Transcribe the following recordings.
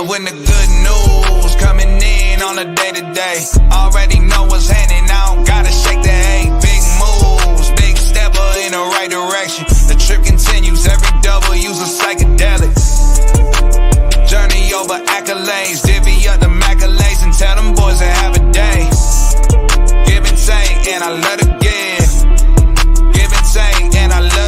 love when the good news coming in on a day-to-day. Already know what's happening, I don't gotta shake the hay. Big moves, big stepper in the right direction. The trip continues, every W's a psychedelic. Journey over accolades, divvy up the accolades and tell them boys to have a day. Give and take, and I love to give. Give and take, and I love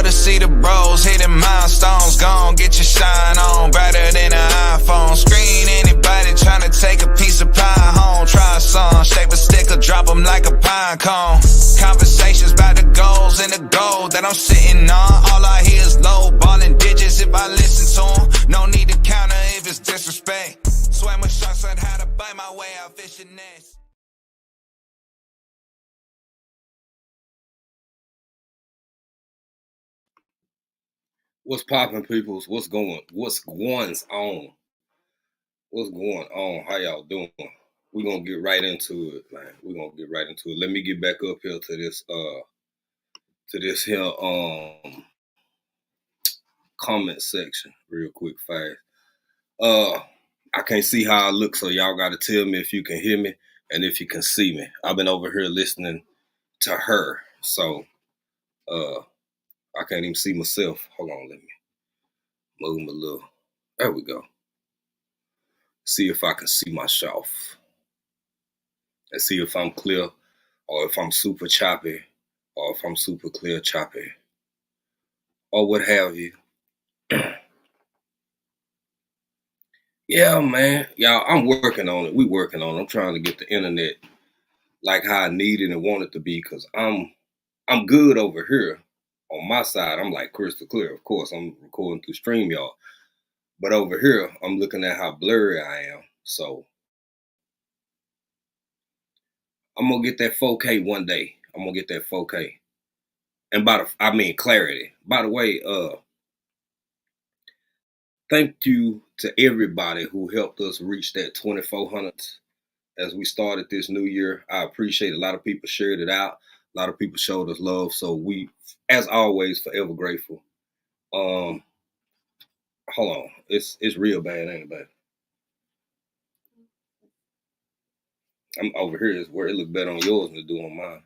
to see the bros hitting milestones. Gone, get your shine on, brighter than an iPhone. Screen anybody trying to take a piece of pie home. Try a song, shape a stick or drop them like a pine cone. Conversations about the goals and the gold that I'm sitting on. All I hear is low balling digits if I listen to them. No need to counter if it's disrespect. Swam with sharks, learned how to bite my way out fishing nets. What's poppin', peoples? What's going on? What's going on? How y'all doing? We're gonna get right into it, man. We're gonna get right into it. Let me get back up here to this here comment section real quick fast. I can't see how I look, so y'all gotta tell me if you can hear me and if you can see me. I've been over here listening to her, so I can't even see myself. Hold on, let me move my little. There we go. See if I can see myself. And see if I'm clear or if I'm super choppy or if I'm super clear choppy or what have you. Yeah, man. Y'all, I'm working on it. We working on it. I'm trying to get the internet like how I need it and want it to be, because I'm good over here. On my side, I'm like crystal clear. Of course, I'm recording through StreamYard. But over here, I'm looking at how blurry I am. So I'm gonna get that 4K one day. I'm gonna get that 4K. And clarity. By the way, thank you to everybody who helped us reach that 2,400 as we started this new year. I appreciate it. A lot of people shared it out. A lot of people showed us love. So we, as always, forever grateful. Hold on. It's real bad, ain't it, baby? I'm over here is where it look better on yours than it do on mine.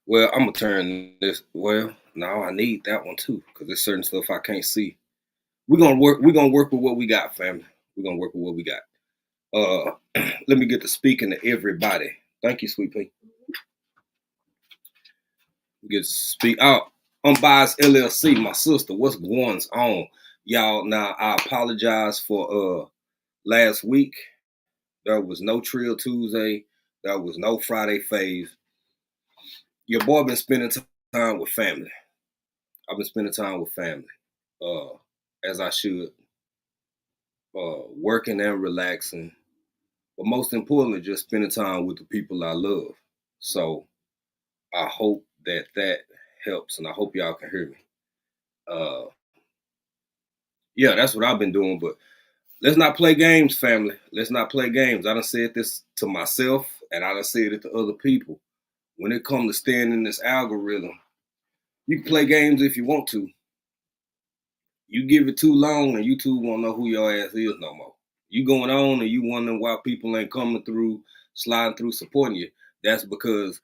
Well, I'm gonna turn this. Well, no, I need that one too, because there's certain stuff I can't see. We're gonna work with what we got, family. We're gonna work with what we got. Let me get to speaking to everybody. Thank you, Sweet Pea. Get to speak out. Unbiased LLC, my sister. What's going on, y'all? Now I apologize for last week. There was no Trill Tuesday. There was no Friday Phase. Your boy been spending time with family. I've been spending time with family, as I should. Working and relaxing, but most importantly, just spending time with the people I love. So I hope that helps, and I hope y'all can hear me. Yeah, that's what I've been doing. But let's not play games, family. Let's not play games. I done said this to myself, and I done said it to other people. When it comes to staying in this algorithm, you can play games if you want to. You give it too long and YouTube won't know who your ass is no more. You going on and you wondering why people ain't coming through, sliding through, supporting you. That's because,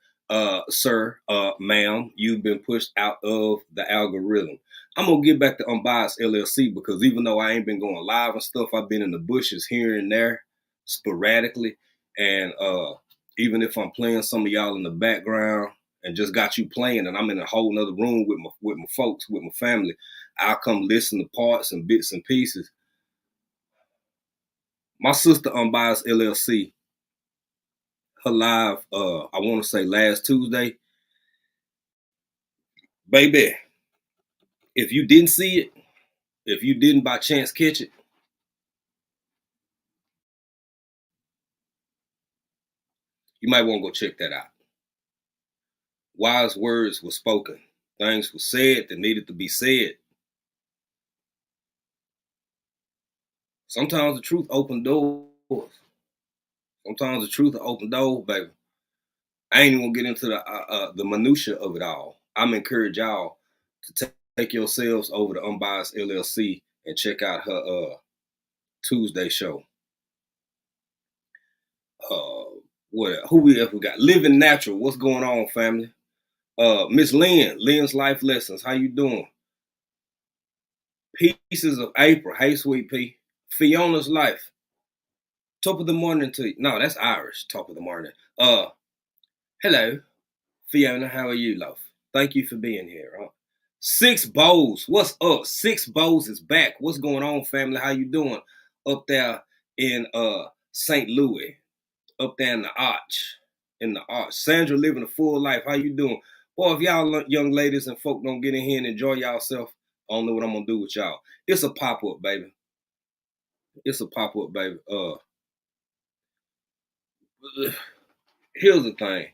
sir, ma'am, you've been pushed out of the algorithm. I'm going to get back to Unbiased LLC, because even though I ain't been going live and stuff, I've been in the bushes here and there sporadically. And even if I'm playing some of y'all in the background and just got you playing and I'm in a whole nother room with my folks, with my family, I'll come listen to parts and bits and pieces. My sister Unbiased LLC, her live, I want to say last Tuesday. Baby, if you didn't see it, if you didn't by chance catch it, you might want to go check that out. Wise words were spoken. Things were said that needed to be said. Sometimes the truth opens doors. Sometimes the truth will open doors, baby. I ain't even gonna get into the minutia of it all. I'm encourage y'all to take yourselves over to Unbiased LLC and check out her Tuesday show. Who we got? Living Natural. What's going on, family? Miss Lynn's Life Lessons. How you doing? Pieces of April. Hey, sweet pea. Fiona's Life. Top of the morning to you. No, that's Irish. Top of the morning. Hello, Fiona. How are you, love? Thank you for being here. Six Bows. What's up? Six Bows is back. What's going on, family? How you doing up there in St. Louis? Up there in the Arch. Sandra living a full life. How you doing? Boy, if y'all young ladies and folk don't get in here and enjoy y'allself, I don't know what I'm gonna do with y'all. It's a pop-up, baby. It's a pop-up, baby. Here's the thing.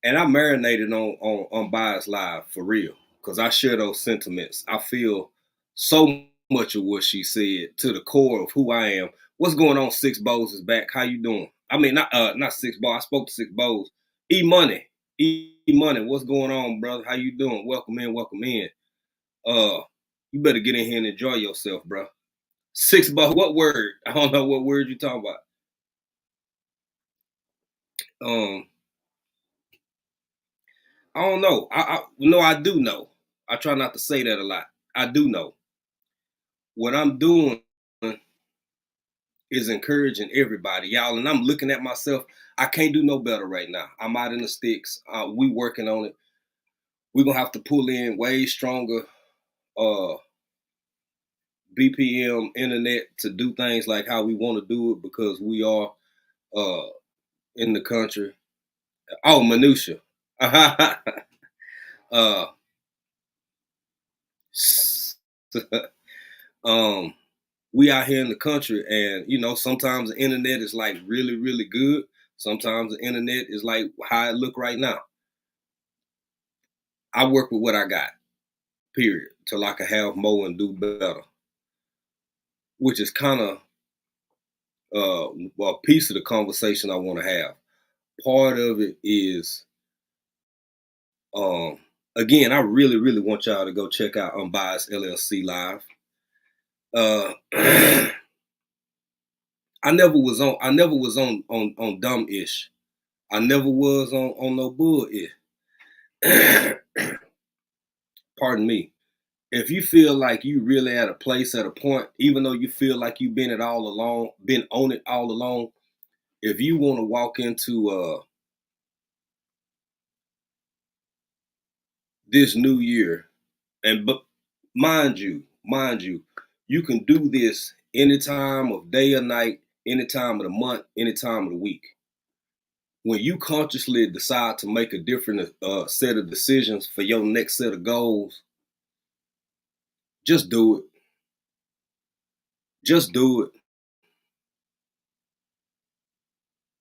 And I marinated on Bias Live for real. Because I share those sentiments. I feel so much of what she said to the core of who I am. What's going on? Six Bows is back. How you doing? I mean, not Six Bows. I spoke to Six Bows. E-Money. E-Money. What's going on, brother? How you doing? Welcome in. Welcome in. You better get in here and enjoy yourself, bro. Six Bows. What word? I don't know what word you talking about. I don't know. I do know. I try not to say that a lot. I do know. What I'm doing is encouraging everybody, y'all. And I'm looking at myself. I can't do no better right now. I'm out in the sticks. We working on it. We're going to have to pull in way stronger BPM internet to do things like how we want to do it because we are in the country. Oh, minutia. We out here in the country, and you know, sometimes the internet is like really, really good. Sometimes the internet is like how it look right now. I work with what I got, period, till I can have more and do better. Which is kind of a piece of the conversation I want to have. Part of it is, again, I really, really want y'all to go check out Unbiased LLC Live. I never was on dumb-ish. I never was on no bull-ish. Pardon me. If you feel like you really at a place, at a point, even though you feel like you've been on it all along, if you want to walk into this new year, but mind you, you can do this any time of day or night, any time of the month, any time of the week. When you consciously decide to make a different set of decisions for your next set of goals, just do it. Just do it.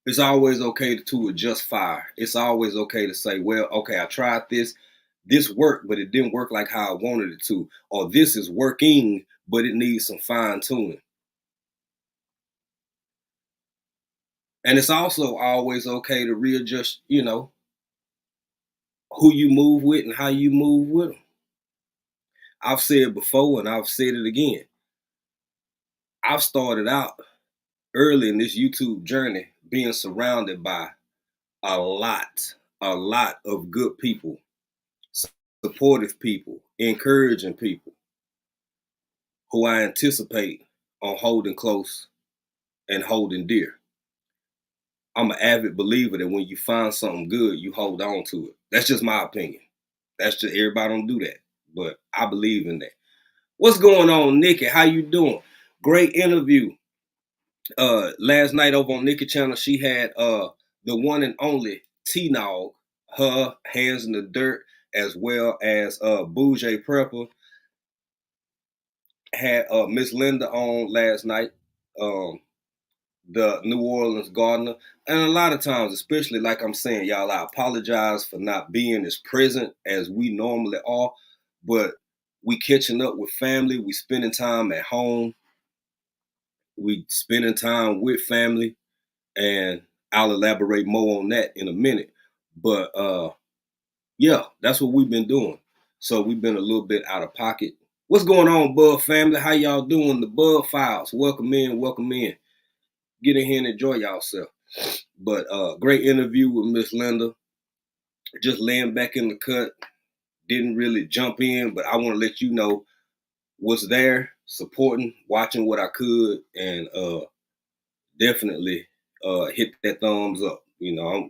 It's always okay to adjust fire. It's always okay to say, well, okay, I tried this. This worked, but it didn't work like how I wanted it to. Or this is working, but it needs some fine tuning. And it's also always okay to readjust, you know, who you move with and how you move with them. I've said before and I've said it again. I've started out early in this YouTube journey being surrounded by a lot of good people, supportive people, encouraging people who I anticipate on holding close and holding dear. I'm an avid believer that when you find something good, you hold on to it. That's just my opinion. That's just, everybody don't do that, but I believe in that. What's going on, Nikki? How you doing? Great interview. Last night over on Nikki channel, she had the one and only T-Nog, her Hands in the Dirt, as well as Bougie Prepper. Had Miss Linda on last night, the New Orleans Gardener. And a lot of times, especially like I'm saying, y'all, I apologize for not being as present as we normally are, but we catching up with family, we spending time at home, we spending time with family, and I'll elaborate more on that in a minute. But yeah, that's what we've been doing. So we've been a little bit out of pocket. What's going on, Bud family? How y'all doing? The Bud Files. Welcome in, welcome in. Get in here and enjoy yourself. But great interview with Miss Linda. Just laying back in the cut. Didn't really jump in, but I want to let you know what's there, supporting, watching what I could, and definitely hit that thumbs up. You know,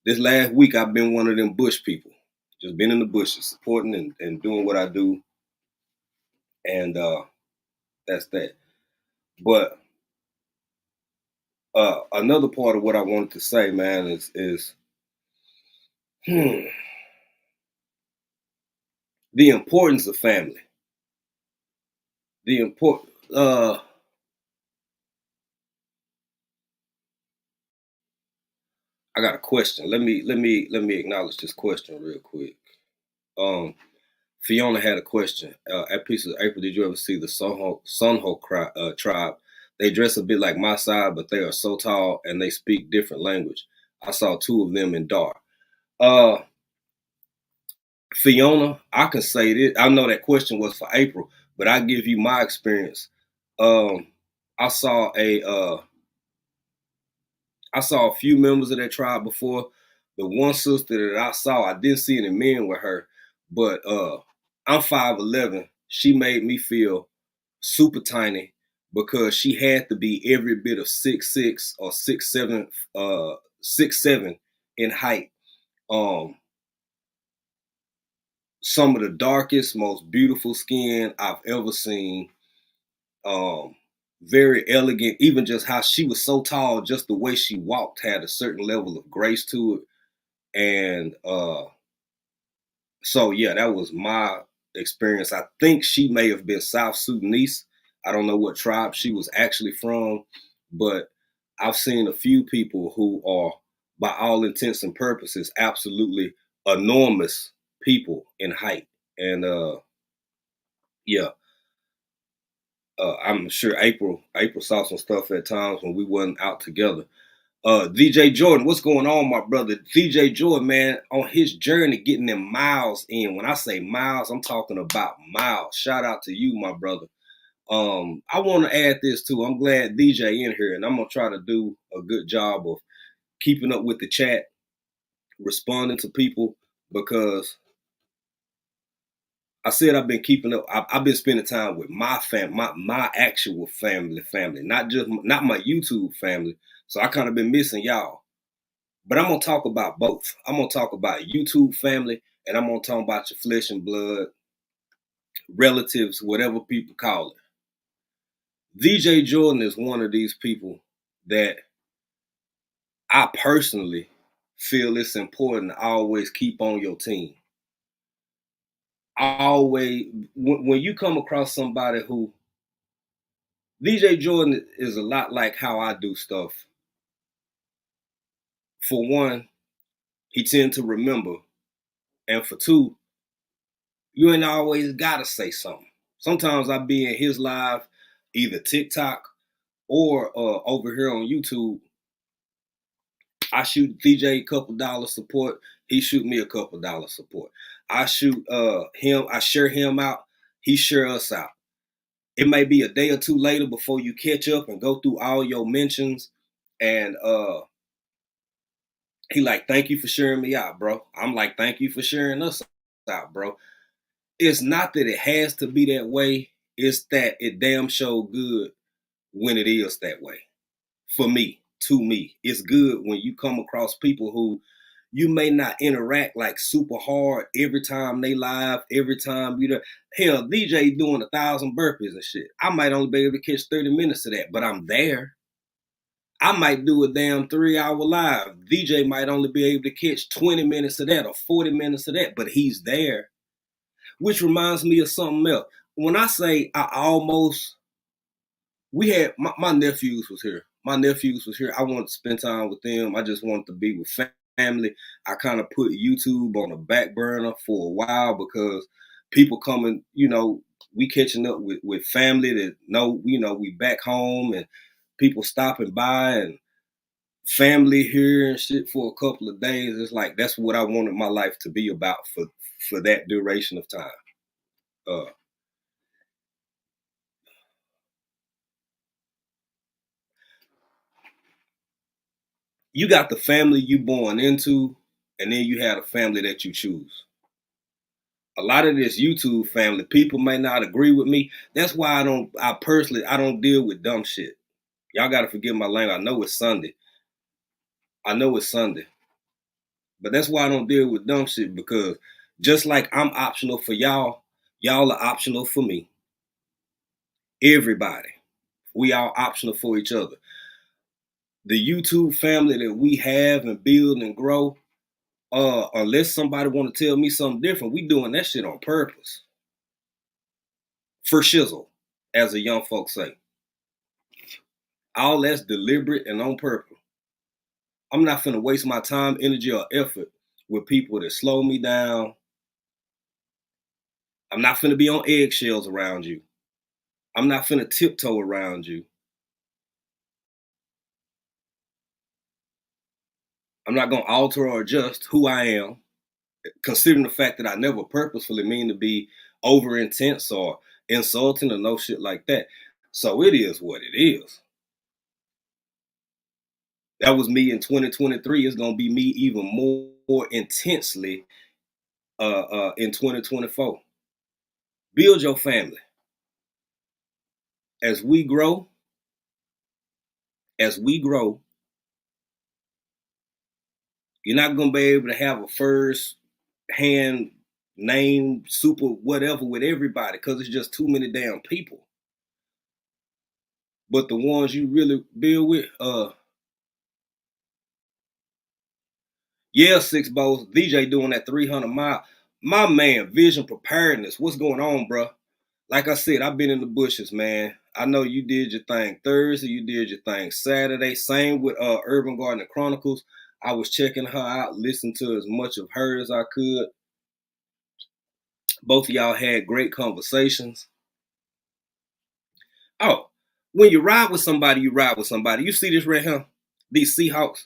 this last week I've been one of them bush people. Just been in the bushes, supporting and doing what I do. And that's that. But another part of what I wanted to say, man, is the importance of family. The important I got a question. Let me acknowledge this question real quick. Fiona had a question. At Piece of April, did you ever see the Sunho tribe? They dress a bit like my side, but they are so tall and they speak different language. I saw two of them in Dar. Fiona, I can say this. I know that question was for April, but I give you my experience. I saw a few members of that tribe before. The one sister that I saw, I didn't see any men with her, but I'm 5'11". She made me feel super tiny because she had to be every bit of 6'6" or 6'7", 6'7" in height. Some of the darkest, most beautiful skin I've ever seen. Very elegant, even just how she was so tall, just the way she walked had a certain level of grace to it. And so yeah, that was my experience. I think she may have been South Sudanese. I don't know what tribe she was actually from, but I've seen a few people who are, by all intents and purposes, absolutely enormous people in height. And yeah, I'm sure April saw some stuff at times when we wasn't out together. DJ Jordan, what's going on, my brother? DJ Jordan, man, on his journey getting them miles in. When I say miles, I'm talking about miles. Shout out to you, my brother. I want to add this too. I'm glad DJ in here, and I'm gonna try to do a good job of keeping up with the chat, responding to people, because I said I've been keeping up. I've been spending time with my my actual family, not my YouTube family. So I kind of been missing y'all. But I'm gonna talk about both. I'm gonna talk about YouTube family, and I'm gonna talk about your flesh and blood relatives, whatever people call it. DJ Jordan is one of these people that I personally feel it's important to always keep on your team. Always, when you come across somebody who, DJ Jordan is a lot like how I do stuff. For one, he tend to remember, and for two, you ain't always gotta say something. Sometimes I be in his live, either TikTok or over here on YouTube. I shoot DJ a couple dollars support. He shoot me a couple dollars support. I shoot him. I share him out. He share us out. It may be a day or two later before you catch up and go through all your mentions. And he like, thank you for sharing me out, bro. I'm like, thank you for sharing us out, bro. It's not that it has to be that way. It's that it damn sure good when it is that way. For me, to me, it's good when you come across people who you may not interact like super hard every time they live, every time you know. Hell, DJ doing 1,000 burpees and shit. I might only be able to catch 30 minutes of that, but I'm there. I might do a damn 3-hour live. DJ might only be able to catch 20 minutes of that or 40 minutes of that, but he's there. Which reminds me of something else. When I say we had, my nephews was here. My nephews was here. I wanted to spend time with them. I just wanted to be with family. I kind of put YouTube on the back burner for a while because people coming, we catching up with family that know, we back home, and people stopping by and family here and shit for a couple of days. It's like, that's what I wanted my life to be about for that duration of time. You got the family you born into, and then you have a family that you choose. A lot of this YouTube family, people may not agree with me. That's why I personally don't deal with dumb shit. Y'all gotta forgive my language. I know it's Sunday. But that's why I don't deal with dumb shit, because just like I'm optional for y'all, y'all are optional for me. Everybody. We all optional for each other. The YouTube family that we have and build and grow, unless somebody want to tell me something different, we doing that shit on purpose. For shizzle, as the young folks say. All that's deliberate and on purpose. I'm not finna waste my time, energy, or effort with people that slow me down. I'm not finna be on eggshells around you. I'm not finna tiptoe around you. I'm not gonna alter or adjust who I am, considering the fact that I never purposefully mean to be over intense or insulting or no shit like that. So it is what it is. That was me in 2023. It's gonna be me even more intensely in 2024. Build your family. As we grow, you're not gonna be able to have a first hand name super whatever with everybody, because it's just too many damn people. But the ones you really build with, yeah, Six Bowls, DJ doing that 300 mile. My man, Vision Preparedness. What's going on, bro? Like I said, I've been in the bushes, man. I know you did your thing Thursday, you did your thing Saturday. Same with Urban Gardener Chronicles. I was checking her out, listening to as much of her as I could. Both of y'all had great conversations. Oh, when you ride with somebody, you ride with somebody. You see this right here? These Seahawks.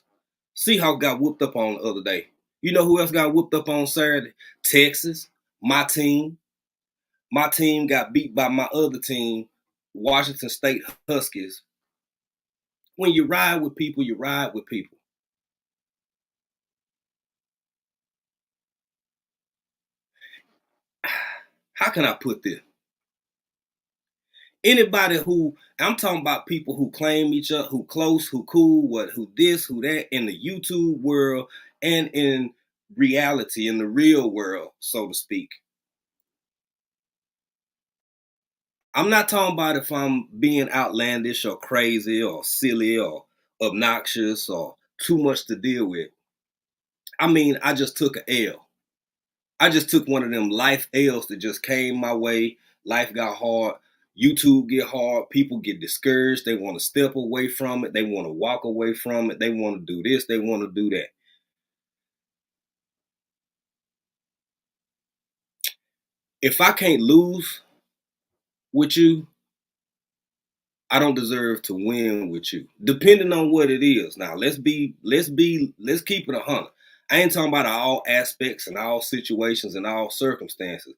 Seahawks got whooped up on the other day. You know who else got whooped up on Saturday? Texas, my team. My team got beat by my other team, Washington State Huskies. When you ride with people, you ride with people. How can I put this? Anybody who, I'm talking about people who claim each other, who close, who cool, who this, who that, in the YouTube world and in reality, in the real world, so to speak. I'm not talking about if I'm being outlandish or crazy or silly or obnoxious or too much to deal with. I mean, I just took an L. I just took one of them life L's that just came my way. Life got hard. YouTube get hard. People get discouraged. They want to step away from it. They want to walk away from it. They want to do this. They want to do that. If I can't lose with you, I don't deserve to win with you. Depending on what it is. Now, let's keep it 100. I ain't talking about all aspects and all situations and all circumstances.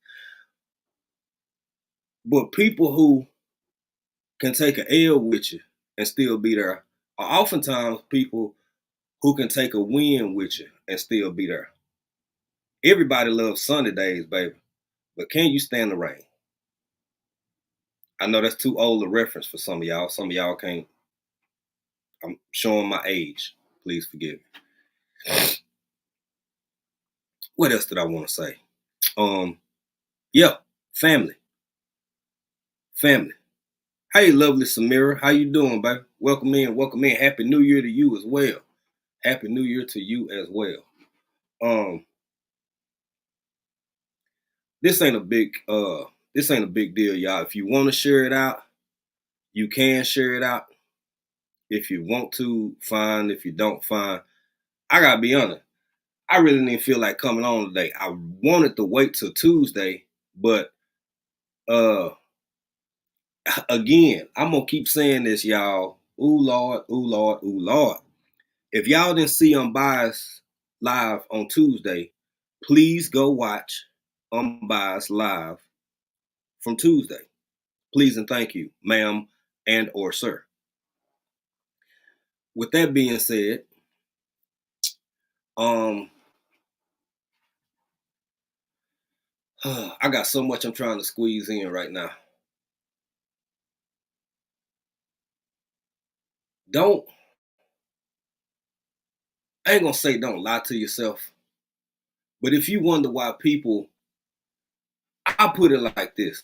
But people who can take an L with you and still be there are oftentimes people who can take a win with you and still be there. Everybody loves sunny days, baby. But can you stand the rain? I know that's too old a reference for some of y'all. Some of y'all can't. I'm showing my age. Please forgive me. What else did I want to say? Yeah, family. Hey, lovely Samira, how you doing, baby? Welcome in. Happy New Year to you as well. Happy New Year to you as well. This ain't a big deal, y'all. If you want to share it out, you can share it out. If you want to, fine. If you don't, fine. I gotta be honest. I really didn't feel like coming on today. I wanted to wait till Tuesday, but again, I'm gonna keep saying this, y'all. Ooh Lord, ooh Lord, ooh Lord. If y'all didn't see Unbiased live on Tuesday, please go watch. Unbiased Live from Tuesday. Please and thank you, ma'am and or sir. With that being said, I got so much I'm trying to squeeze in right now. I ain't gonna say don't lie to yourself, but if you wonder why people, I'll put it like this.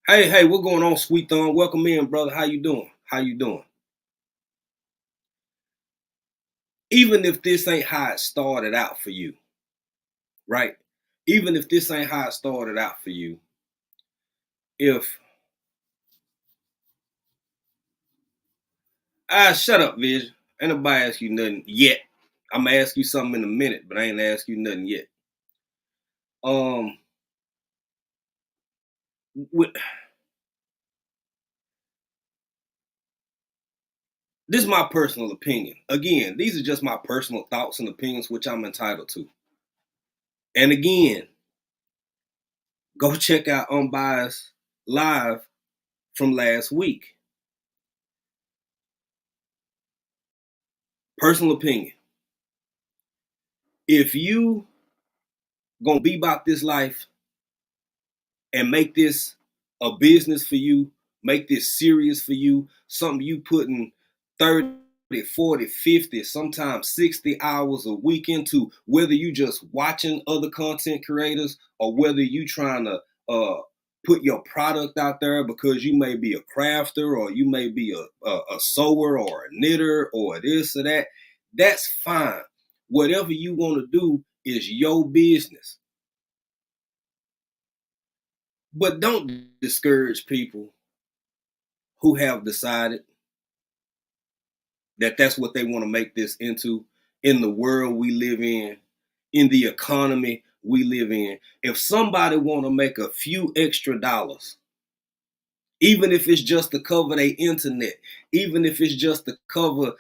Hey, what's going on, Sweet Thumb? Welcome in, brother. How you doing? How you doing? Even if this ain't how it started out for you, right? Even if this ain't how it started out for you, if shut up, Vision. Ain't nobody ask you nothing yet. I'm gonna ask you something in a minute, but I ain't ask you nothing yet. With, this is my personal opinion. Again, these are just my personal thoughts and opinions, which I'm entitled to. And again, go check out Unbiased Live from last week. Personal opinion. If you gonna be about this life and make this a business for you, make this serious for you, something you putting 30, 40, 50, sometimes 60 hours a week into, whether you just watching other content creators or whether you trying to put your product out there because you may be a crafter or you may be a sewer or a knitter or this or that, that's fine. Whatever you want to do is your business. But don't discourage people who have decided that that's what they want to make this into in the world we live in the economy we live in. If somebody want to make a few extra dollars, even if it's just to cover their internet, even if it's just to cover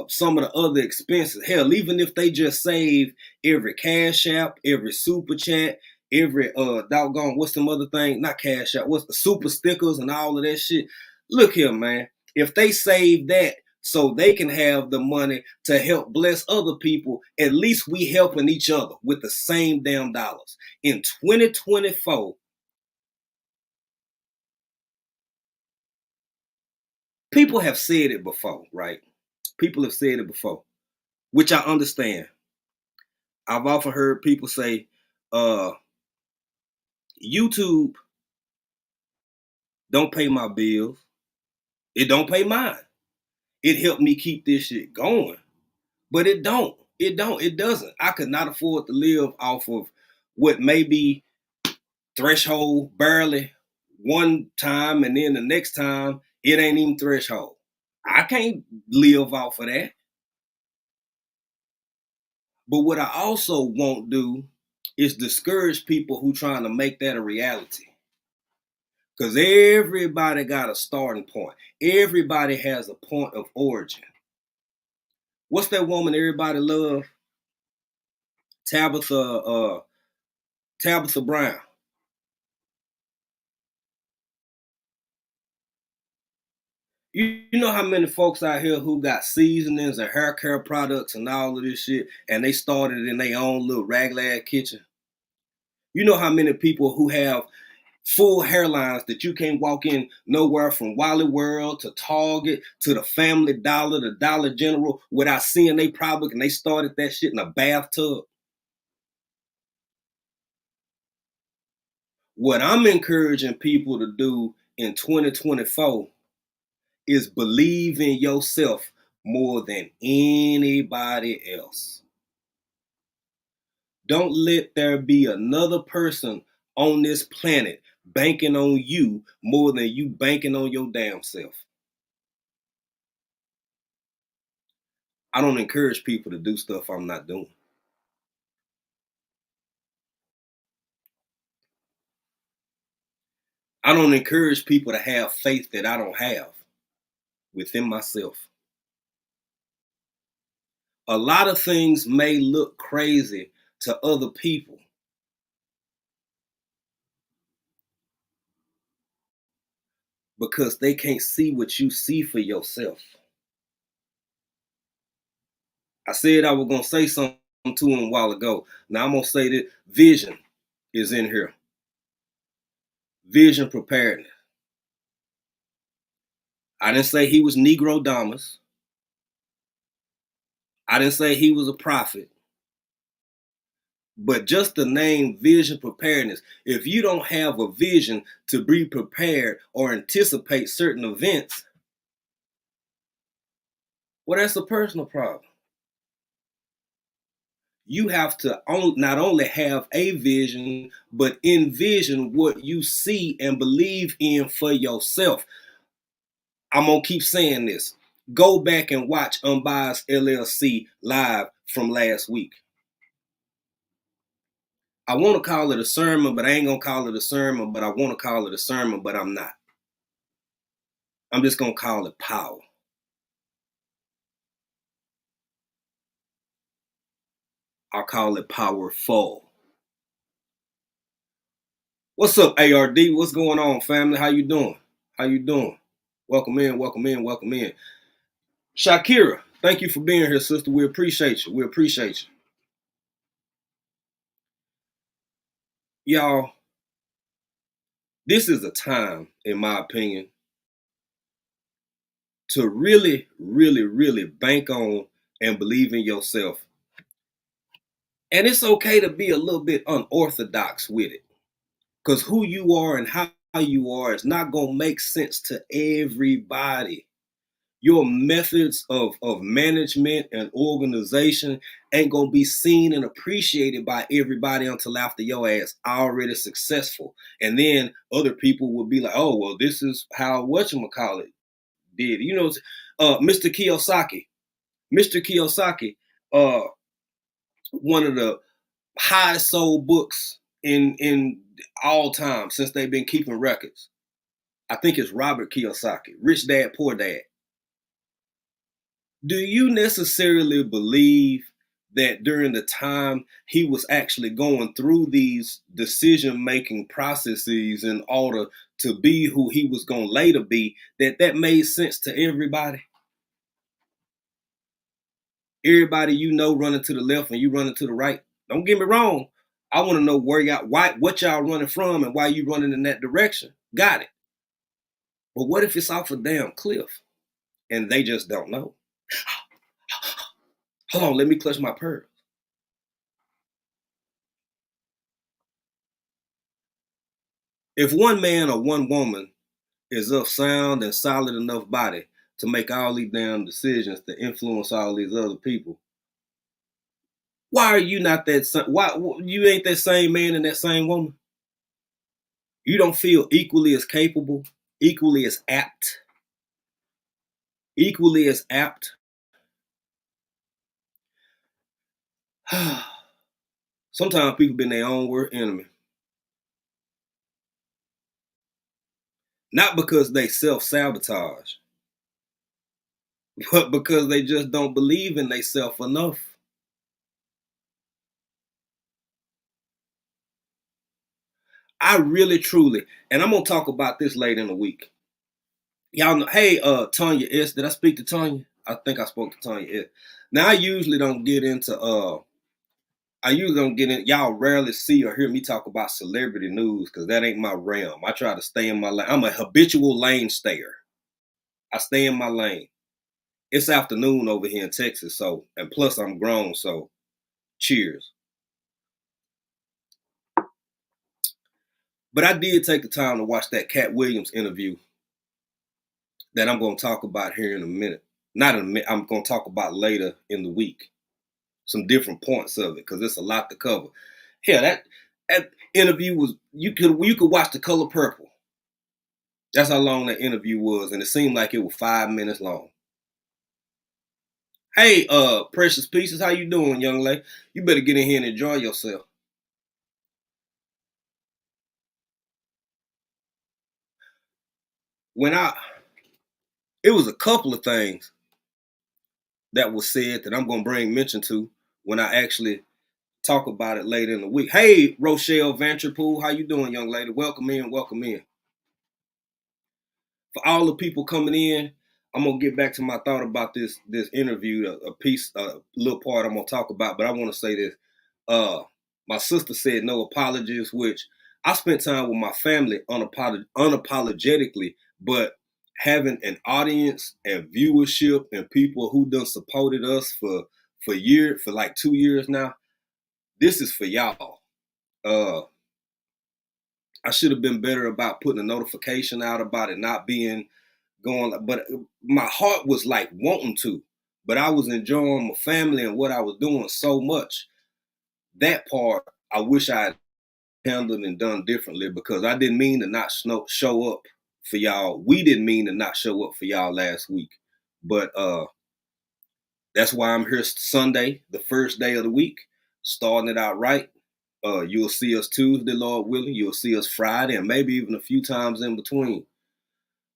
some of the other expenses, hell, even if they just save every Cash App, every Super Chat, every doggone, what's some other thing? Not Cash App, what's the super stickers and all of that shit? Look here, man. If they save that so they can have the money to help bless other people, at least we helping each other with the same damn dollars. In 2024, people have said it before, right? People have said it before, which I understand. I've often heard people say, YouTube don't pay my bills. It don't pay mine. It helped me keep this shit going, but it don't. It doesn't. I could not afford to live off of what may be threshold barely one time, and then the next time it ain't even threshold. I can't live off of that. But what I also won't do is discourage people who trying to make that a reality. Because everybody got a starting point. Everybody has a point of origin. What's that woman everybody love? Tabitha Brown. You know how many folks out here who got seasonings and hair care products and all of this shit, and they started in their own little raglag kitchen? You know how many people who have full hairlines that you can't walk in nowhere from Wally World to Target to the Family Dollar to Dollar General without seeing they product, and they started that shit in a bathtub? What I'm encouraging people to do in 2024 is believe in yourself more than anybody else. Don't let there be another person on this planet banking on you more than you banking on your damn self. I don't encourage people to do stuff I'm not doing. I don't encourage people to have faith that I don't have within myself. A lot of things may look crazy to other people, because they can't see what you see for yourself. I said I was going to say something to him a while ago. Now I'm going to say that vision is in here. Vision preparedness. I didn't say he was Negro Damas. I didn't say he was a prophet. But just the name vision preparedness, if you don't have a vision to be prepared or anticipate certain events, well, that's a personal problem. You have to not only have a vision, but envision what you see and believe in for yourself. I'm going to keep saying this. Go back and watch Unbiased LLC live from last week. I want to call it a sermon, but I ain't going to call it a sermon, but I want to call it a sermon, but I'm not. I'm just going to call it power. I'll call it powerful. What's up, ARD? What's going on, family? How you doing? How you doing? Welcome in, welcome in, welcome in. Shakira, thank you for being here, sister. We appreciate you. We appreciate you. Y'all, this is a time, in my opinion, to really, really, really bank on and believe in yourself. And it's okay to be a little bit unorthodox with it. Because who you are and how you are is not going to make sense to everybody. Your methods of management and organization ain't going to be seen and appreciated by everybody until after your ass already successful. And then other people will be like, oh, well, this is how whatchamacallit did. You know, Mr. Kiyosaki. Mr. Kiyosaki, one of the highest sold books in all time since they've been keeping records. I think it's Robert Kiyosaki, Rich Dad, Poor Dad. Do you necessarily believe that during the time he was actually going through these decision-making processes in order to be who he was going to later be, that made sense to everybody? Everybody you know running to the left and you running to the right. Don't get me wrong. I want to know what y'all running from and why you running in that direction. Got it. But what if it's off a damn cliff and they just don't know? Hold on, let me clutch my pearls. If one man or one woman is of sound and solid enough body to make all these damn decisions to influence all these other people, why are you not that? Why you ain't that same man and that same woman? You don't feel equally as capable, equally as apt, equally as apt. Sometimes people been their own worst enemy. Not because they self-sabotage, but because they just don't believe in themselves enough. I really, truly, and I'm going to talk about this later in the week. Y'all know, hey, Tanya S. Did I speak to Tanya? I think I spoke to Tanya S. Now, I usually don't get into, y'all rarely see or hear me talk about celebrity news because that ain't my realm. I try to stay in my lane. I'm a habitual lane stayer. I stay in my lane. It's afternoon over here in Texas, so, and plus I'm grown, so cheers. But I did take the time to watch that Cat Williams interview that I'm going to talk about here in a minute. Not in a minute, I'm going to talk about later in the week. Some different points of it, because it's a lot to cover. Hell, that interview was, you could watch The Color Purple. That's how long that interview was, and it seemed like it was 5 minutes long. Hey, Precious Pieces, how you doing, young lady? You better get in here and enjoy yourself. It was a couple of things that was said that I'm going to bring mention to when I actually talk about it later in the week. Hey, Rochelle Vanterpool, how you doing, young lady? Welcome in, welcome in. for all the people coming in, I'm gonna get back to my thought about this interview, a piece, a little part I'm gonna talk about. But I want to say this. My sister said no apologies, which I spent time with my family unapologetically, but having an audience and viewership and people who done supported us for years, for like 2 years now, this is for y'all. I should have been better about putting a notification out about it not being going, but my heart was like wanting to, but I was enjoying my family and what I was doing so much. That part I wish I had handled and done differently, because I didn't mean to not show up for y'all. We didn't mean to not show up for y'all last week, but that's why I'm here Sunday, the first day of the week, starting it out right. You'll see us Tuesday, Lord willing. You'll see us Friday, and maybe even a few times in between.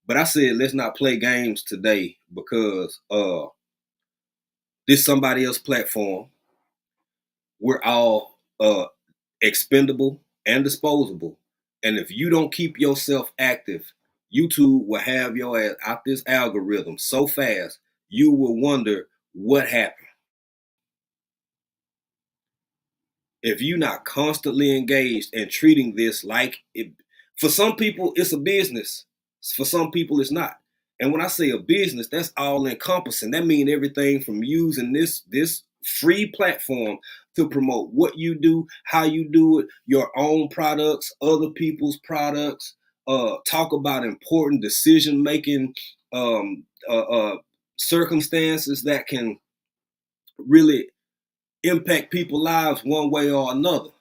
But I said, let's not play games today, because this somebody else's platform. We're all expendable and disposable. And if you don't keep yourself active, YouTube will have your ass out this algorithm so fast, you will wonder what happened. If you're not constantly engaged and treating this like it, for some people, it's a business. For some people, it's not. And when I say a business, that's all encompassing. That means everything from using this free platform to promote what you do, how you do it, your own products, other people's products, talk about important decision making circumstances that can really impact people's lives one way or another.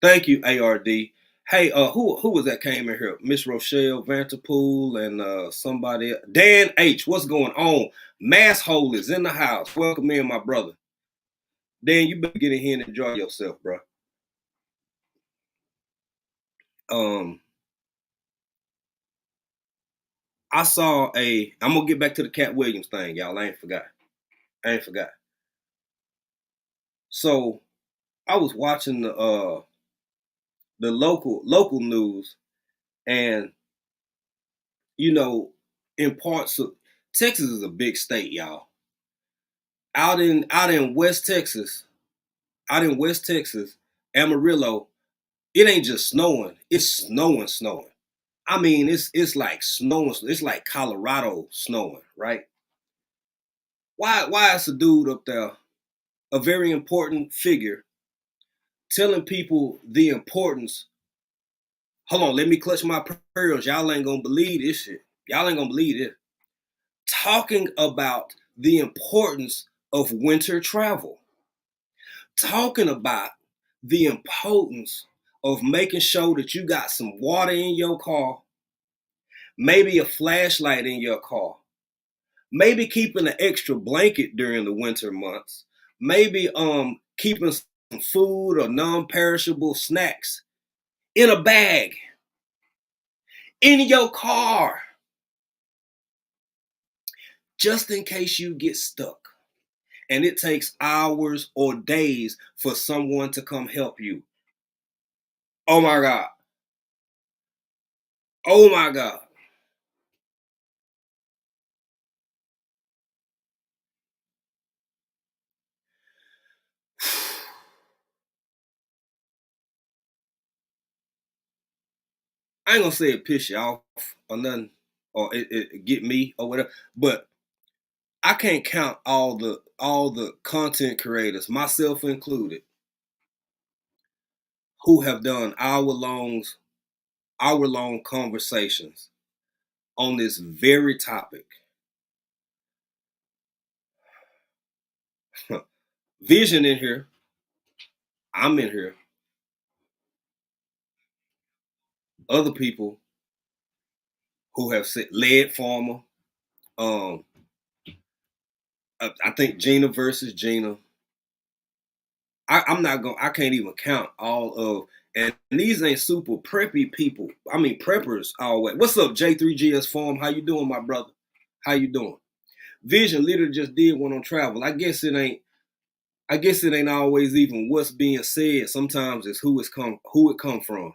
Thank you, ARD. Hey, who was that came in here? Miss Rochelle Vanterpool and somebody else. Dan H. What's going on? Masshole is in the house. Welcome in, my brother. Dan, you better get in here and enjoy yourself, bro. I saw I'm gonna get back to the Cat Williams thing, y'all. I ain't forgot. So I was watching the local news, and you know, in parts of Texas is a big state, y'all. Out in West Texas, Amarillo, it ain't just snowing, it's snowing. I mean, it's like snowing, it's like Colorado snowing, right? Why is a dude up there, a very important figure, telling people the importance? Hold on, let me clutch my pearls. Y'all ain't gonna believe this shit. Y'all ain't gonna believe it. Talking about the importance of winter travel. Talking about the importance of making sure that you got some water in your car, maybe a flashlight in your car, maybe keeping an extra blanket during the winter months, maybe keeping some food or non-perishable snacks in a bag in your car, just in case you get stuck and it takes hours or days for someone to come help you. Oh my God. Oh my God. I ain't gonna say it piss you off or nothing, or it get me or whatever, but I can't count all the content creators, myself included, who have done hour-long conversations on this very topic. Vision in here, I'm in here, other people who have said Led Farmer, I think Gina versus Gina. I can't even count all of, and these ain't super preppy people. I mean preppers always. What's up, J3GS Farm? How you doing, my brother? How you doing? Vision literally just did one on travel. I guess it ain't always even what's being said. Sometimes it's who it come from.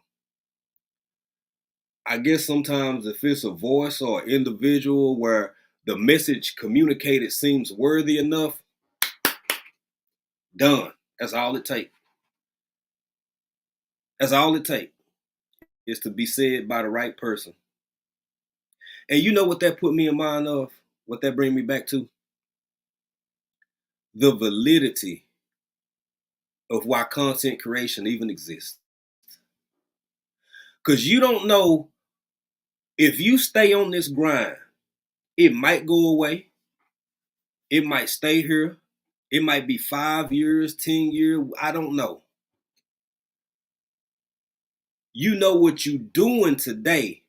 I guess sometimes if it's a voice or individual where the message communicated seems worthy enough, done. That's all it takes. That's all it takes is to be said by the right person. And you know what that put me in mind of? What that bring me back to? The validity of why content creation even exists. Because you don't know if you stay on this grind, it might go away. It might stay here. It might be 5 years, 10 years. I don't know. You know what you're doing today,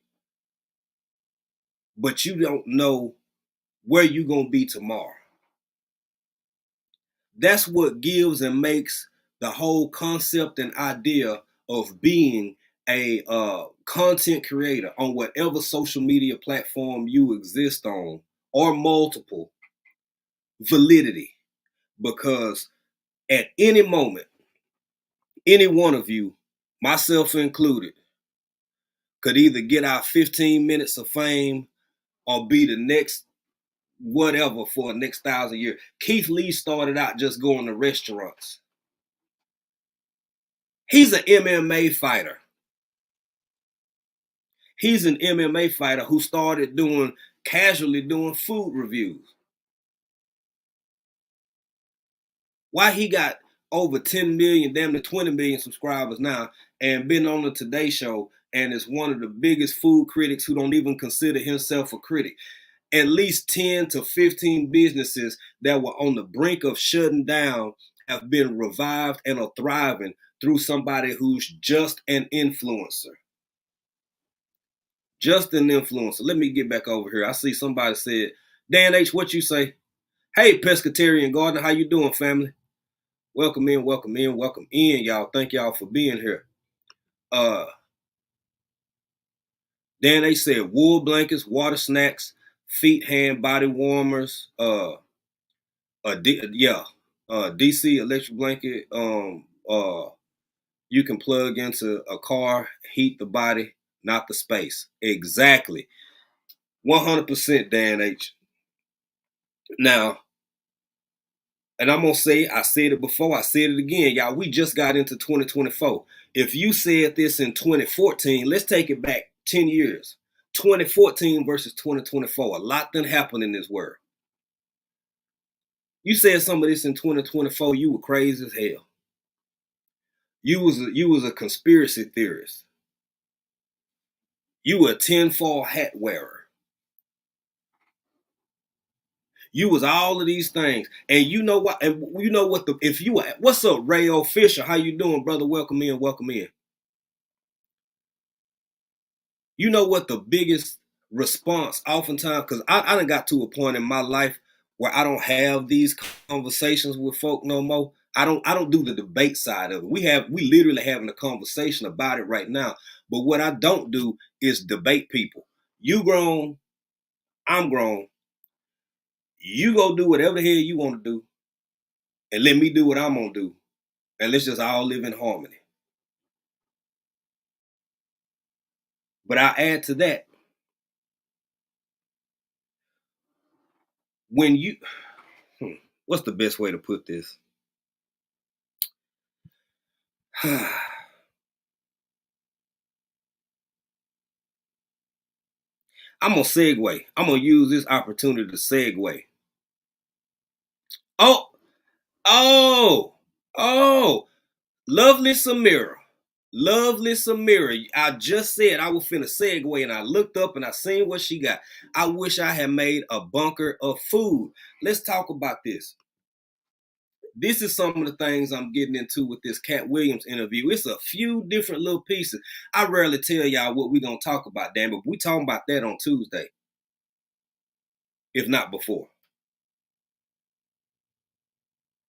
but you don't know where you're going to be tomorrow. That's what gives and makes the whole concept and idea of being a content creator on whatever social media platform you exist on, or multiple, validity. Because at any moment, any one of you, myself included, could either get our 15 minutes of fame or be the next whatever for the next 1,000 years. Keith Lee started out just going to restaurants. He's an MMA fighter. He's an MMA fighter who started casually doing food reviews. Why he got over 10 million, damn near 20 million subscribers now, and been on the Today Show, and is one of the biggest food critics who don't even consider himself a critic. At least 10 to 15 businesses that were on the brink of shutting down have been revived and are thriving through somebody who's just an influencer. Just an influencer. Let me get back over here. I see somebody said, Dan H, what you say? Hey, Pescatarian Gardener, how you doing, family? Welcome in, welcome in, welcome in, y'all. Thank y'all for being here. Dan H said wool blankets, water snacks, feet, hand, body warmers, DC electric blanket. You can plug into a car, heat the body, not the space. Exactly. 100% Dan H. Now, and I'm going to say, I said it before, I said it again. Y'all, we just got into 2024. If you said this in 2014, let's take it back 10 years. 2014 versus 2024. A lot done happened in this world. You said some of this in 2024, you were crazy as hell. You was a conspiracy theorist. You were a tinfoil hat wearer. You was all of these things. And you know what? And you know what? What's up, Rayo Fisher? How you doing, brother? Welcome in, welcome in. You know what the biggest response oftentimes, because I done got to a point in my life where I don't have these conversations with folk no more. I don't do the debate side of it. We literally having a conversation about it right now. But what I don't do is debate people. You grown, I'm grown. You go do whatever the hell you want to do, and let me do what I'm gonna do, and let's just all live in harmony. But I add to that, when you, what's the best way to put this? I'm gonna segue. I'm gonna use this opportunity to segue. Oh, lovely Samira. Lovely Samira. I just said I was finna segue, and I looked up and I seen what she got. I wish I had made a bunker of food. Let's talk about this. This is some of the things I'm getting into with this Cat Williams interview. It's a few different little pieces. I rarely tell y'all what we're gonna talk about, damn it. We talking about that on Tuesday, if not before.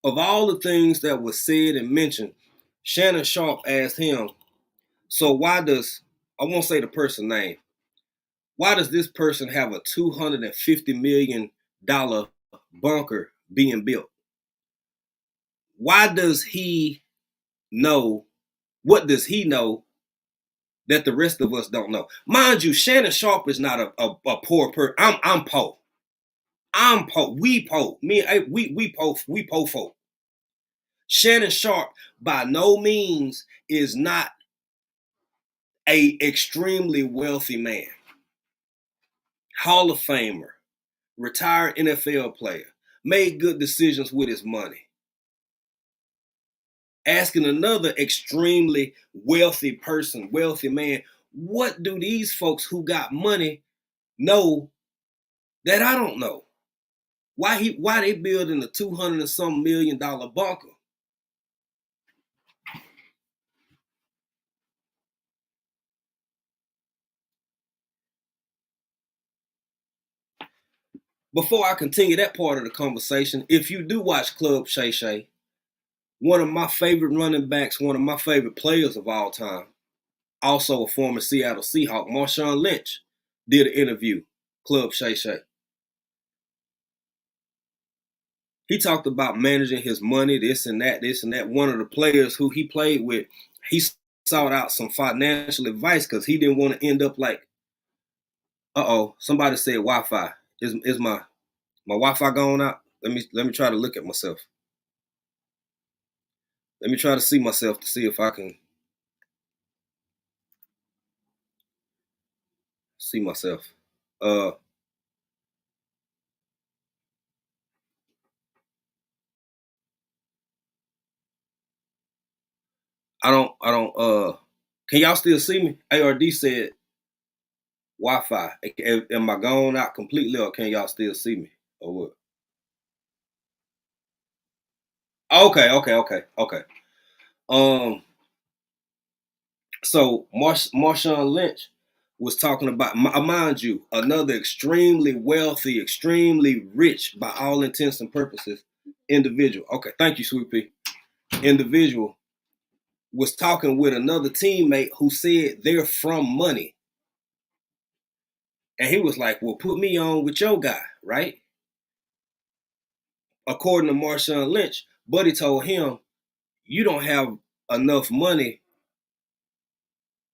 Of all the things that was said and mentioned, Shannon Sharpe asked him, so why does, I won't say the person name, why does this person have a $250 million bunker being built? Why does he know, what does he know that the rest of us don't know. Mind you, Shannon Sharpe is not a poor person. I'm poor. I'm poor. We poor. We poor folk. Shannon Sharpe by no means is not a extremely wealthy man. Hall of Famer, retired NFL player, made good decisions with his money. Asking another extremely wealthy person, wealthy man, what do these folks who got money know that I don't know? Why they building a $200 and some million bunker? Before I continue that part of the conversation, if you do watch Club Shay Shay, one of my favorite running backs, one of my favorite players of all time, also a former Seattle Seahawk, Marshawn Lynch, did an interview, Club Shay Shay. He talked about managing his money, this and that, this and that. One of the players who he played with, he sought out some financial advice because he didn't want to end up like, somebody said Wi-Fi. Is my Wi-Fi going out? Let me try to look at myself. Let me try to see myself to see if I can see myself. I don't can y'all still see me? ARD said Wi-Fi. Am I gone out completely or can y'all still see me? Or what? Okay. So Marshawn Lynch was talking about, mind you, another extremely wealthy, extremely rich by all intents and purposes individual. Okay, thank you, Sweet Pea. Individual was talking with another teammate who said they're from money. And he was like, well, put me on with your guy, right? According to Marshawn Lynch, Buddy told him, you don't have enough money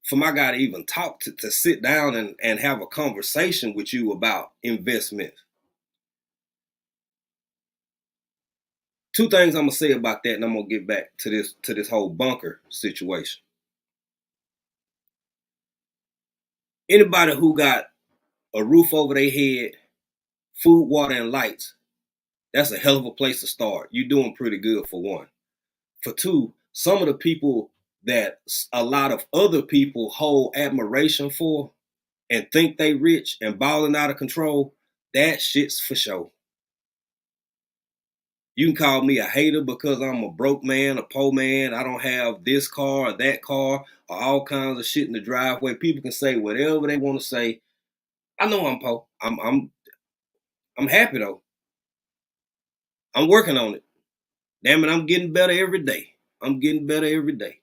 for my guy to even talk to sit down and have a conversation with you about investments. Two things I'm gonna say about that, and I'm gonna get back to this whole bunker situation. Anybody who got a roof over their head, food, water, and lights, that's a hell of a place to start. You're doing pretty good for one. For two, some of the people that a lot of other people hold admiration for and think they rich and balling out of control, that shit's for sure. You can call me a hater because I'm a broke man, a poor man. I don't have this car or that car or all kinds of shit in the driveway. People can say whatever they want to say. I know I'm poor. I'm happy though. I'm working on it. Damn it, I'm getting better every day. I'm getting better every day.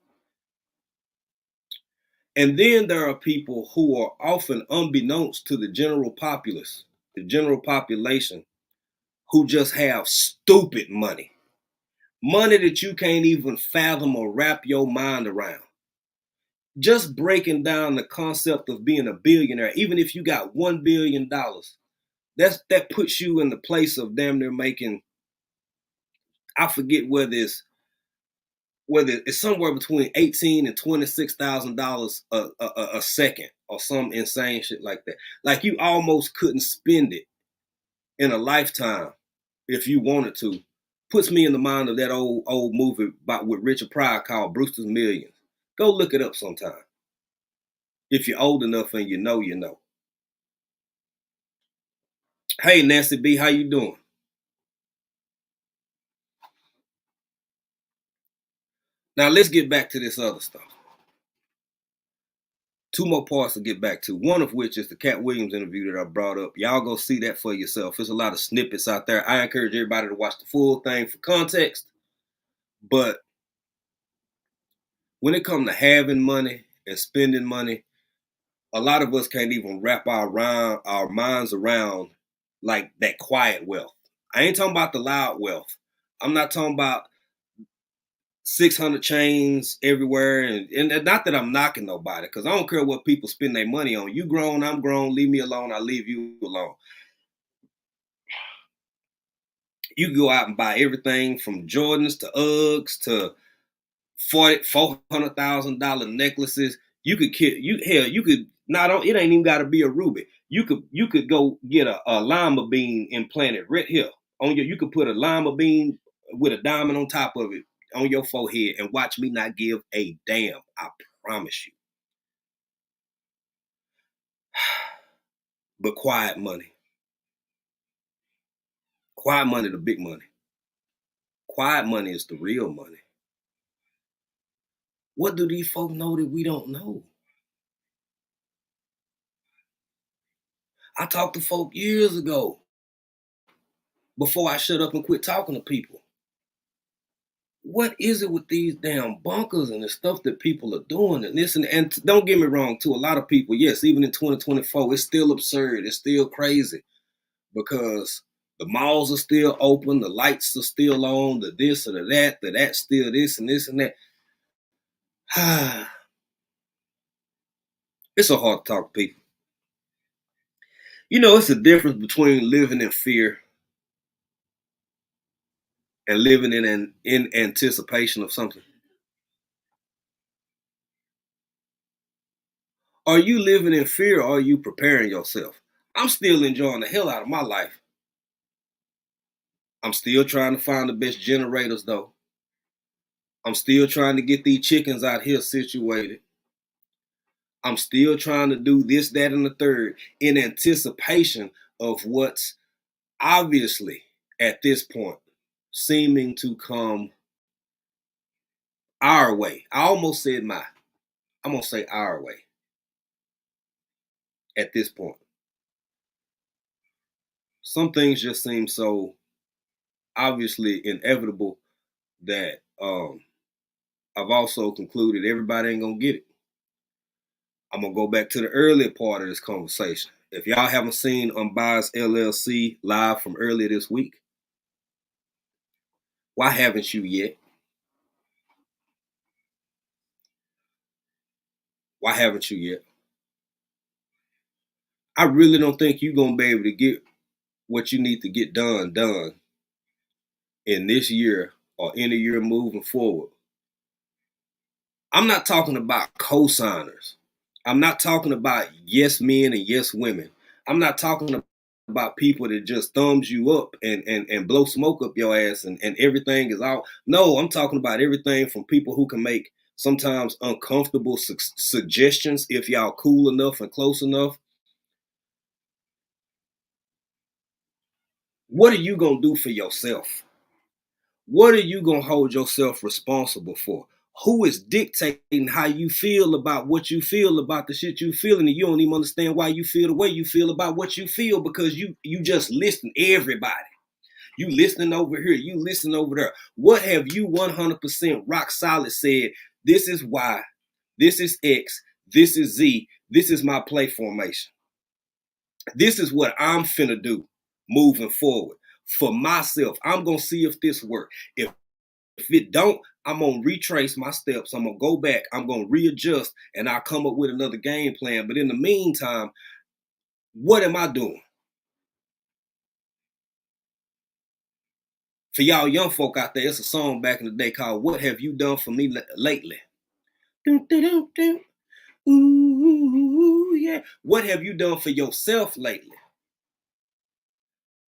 And then there are people who are often unbeknownst to the general populace, the general population, who just have stupid money. Money that you can't even fathom or wrap your mind around. Just breaking down the concept of being a billionaire, even if you got $1 billion, that puts you in the place of damn near making, I forget whether it's somewhere between $18,000 and $26,000 a second or some insane shit like that. Like you almost couldn't spend it in a lifetime if you wanted to. Puts me in the mind of that old movie with Richard Pryor called Brewster's Millions. Go look it up sometime. If you're old enough and you know, you know. Hey, Nancy B, how you doing? Now let's get back to this other stuff. Two more parts to get back to. One of which is the Cat Williams interview that I brought up. Y'all go see that for yourself. There's a lot of snippets out there. I encourage everybody to watch the full thing for context. But when it comes to having money and spending money, a lot of us can't even wrap our minds around like that quiet wealth. I ain't talking about the loud wealth. I'm not talking about 600 chains everywhere. And not that I'm knocking nobody, because I don't care what people spend their money on. You grown, I'm grown, leave me alone, I leave you alone. You can go out and buy everything from Jordans to Uggs to $400,000 necklaces. You could you could not, it ain't even gotta be a ruby. You could go get a lima bean implanted right here on you could put a lima bean with a diamond on top of it on your forehead and watch me not give a damn. I promise you. But quiet money. Quiet money, the big money. Quiet money is the real money. What do these folks know that we don't know? I talked to folk years ago before I shut up and quit talking to people. What is it with these damn bunkers and the stuff that people are doing? And listen, and don't get me wrong, to a lot of people, yes, even in 2024, it's still absurd. It's still crazy because the malls are still open, the lights are still on, the this or the that's still this and this and that. It's so hard to talk to people. You know, it's a difference between living in fear and living in anticipation of something. Are you living in fear or are you preparing yourself? I'm still enjoying the hell out of my life. I'm still trying to find the best generators though. I'm still trying to get these chickens out here situated. I'm still trying to do this, that, and the third in anticipation of what's obviously at this point seeming to come our way. I almost said I'm going to say our way at this point. Some things just seem so obviously inevitable that I've also concluded everybody ain't gonna get it. I'm gonna go back to the earlier part of this conversation. If y'all haven't seen Unbiased LLC live from earlier this week, why haven't you yet? Why haven't you yet? I really don't think you're gonna be able to get what you need to get done in this year or any year moving forward. I'm not talking about co-signers. I'm not talking about yes men and yes women. I'm not talking about people that just thumbs you up and blow smoke up your ass and everything is out. No, I'm talking about everything from people who can make sometimes uncomfortable suggestions if y'all cool enough and close enough. What are you going to do for yourself? What are you going to hold yourself responsible for? Who is dictating how you feel about what you feel about the shit you feeling, and you don't even understand why you feel the way you feel about what you feel because you just listen to everybody. You listening over here, you listening over there. What have you 100% rock solid said? This is Y, this is X, this is Z, this is my play formation. This is what I'm finna do moving forward for myself. I'm gonna see if this works. If it don't, I'm gonna retrace my steps. I'm gonna go back. I'm gonna readjust, and I'll come up with another game plan. But in the meantime, what am I doing? For y'all young folk out there, it's a song back in the day called "What Have You Done for Me Lately?" Ooh, yeah. What have you done for yourself lately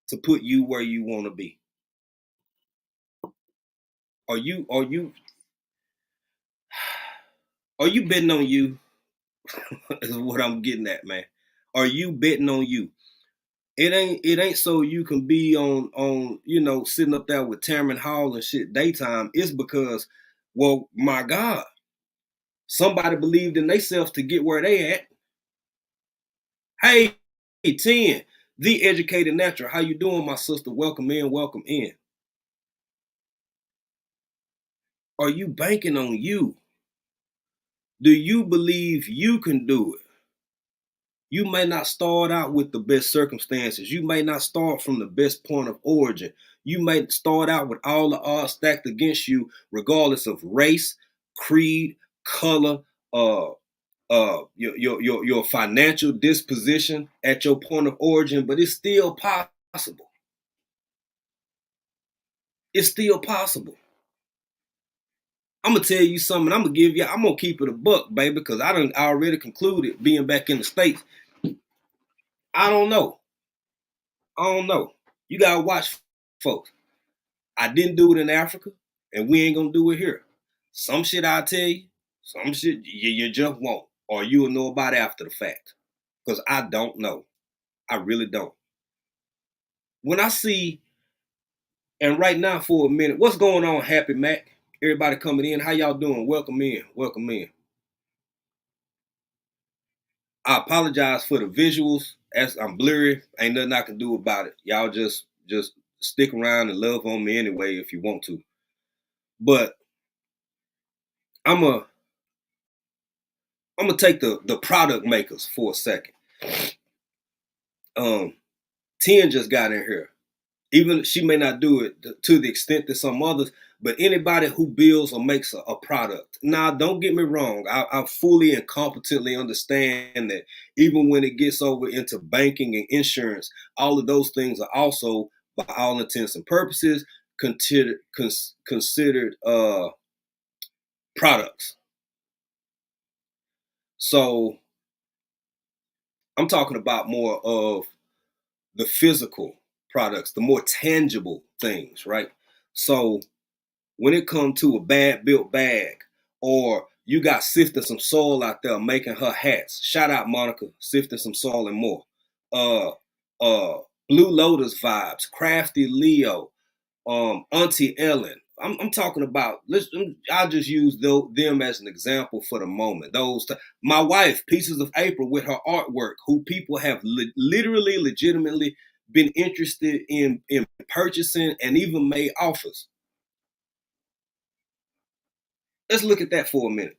to put you where you want to be? Are you betting on you? Is what I'm getting at, man. Are you betting on you? It ain't so you can be on sitting up there with Tamron Hall and shit daytime. It's because, well, my God, somebody believed in themselves to get where they at. Hey, 10, the educated natural. How you doing, my sister? Welcome in, welcome in. Are you banking on you? Do you believe you can do it? You may not start out with the best circumstances. You may not start from the best point of origin. You may start out with all the odds stacked against you, regardless of race, creed, color, uh, your financial disposition at your point of origin, but it's still possible. It's still possible. I'm gonna tell you something. I'm gonna keep it a buck, baby, because I already concluded being back in the States. I don't know. I don't know. You gotta watch, folks. I didn't do it in Africa, and we ain't gonna do it here. Some shit I'll tell you, some shit you just won't, or you'll know about after the fact. Because I don't know. I really don't. When I see, and right now for a minute, what's going on, Happy Mac? Everybody coming in, how y'all doing? Welcome in, welcome in. I apologize for the visuals. As I'm blurry, ain't nothing I can do about it. Y'all just stick around and love on me anyway if you want to. But I'm gonna take the product makers for a second. 10 just got in here. Even she may not do it to the extent that some others, but anybody who builds or makes a product. Now, don't get me wrong. I fully and competently understand that even when it gets over into banking and insurance, all of those things are also, by all intents and purposes, considered products. So I'm talking about more of the physical products, the more tangible things, right? So when it comes to a bad built bag, or you got Sifting Some Soul out there making her hats. Shout out Monica, Sifting Some Soul and more. Blue Lotus vibes, Crafty Leo, Auntie Ellen. I'm talking about. I'll just use them as an example for the moment. My wife, Pieces of April, with her artwork, who people have literally, legitimately been interested in purchasing and even made offers. Let's look at that for a minute.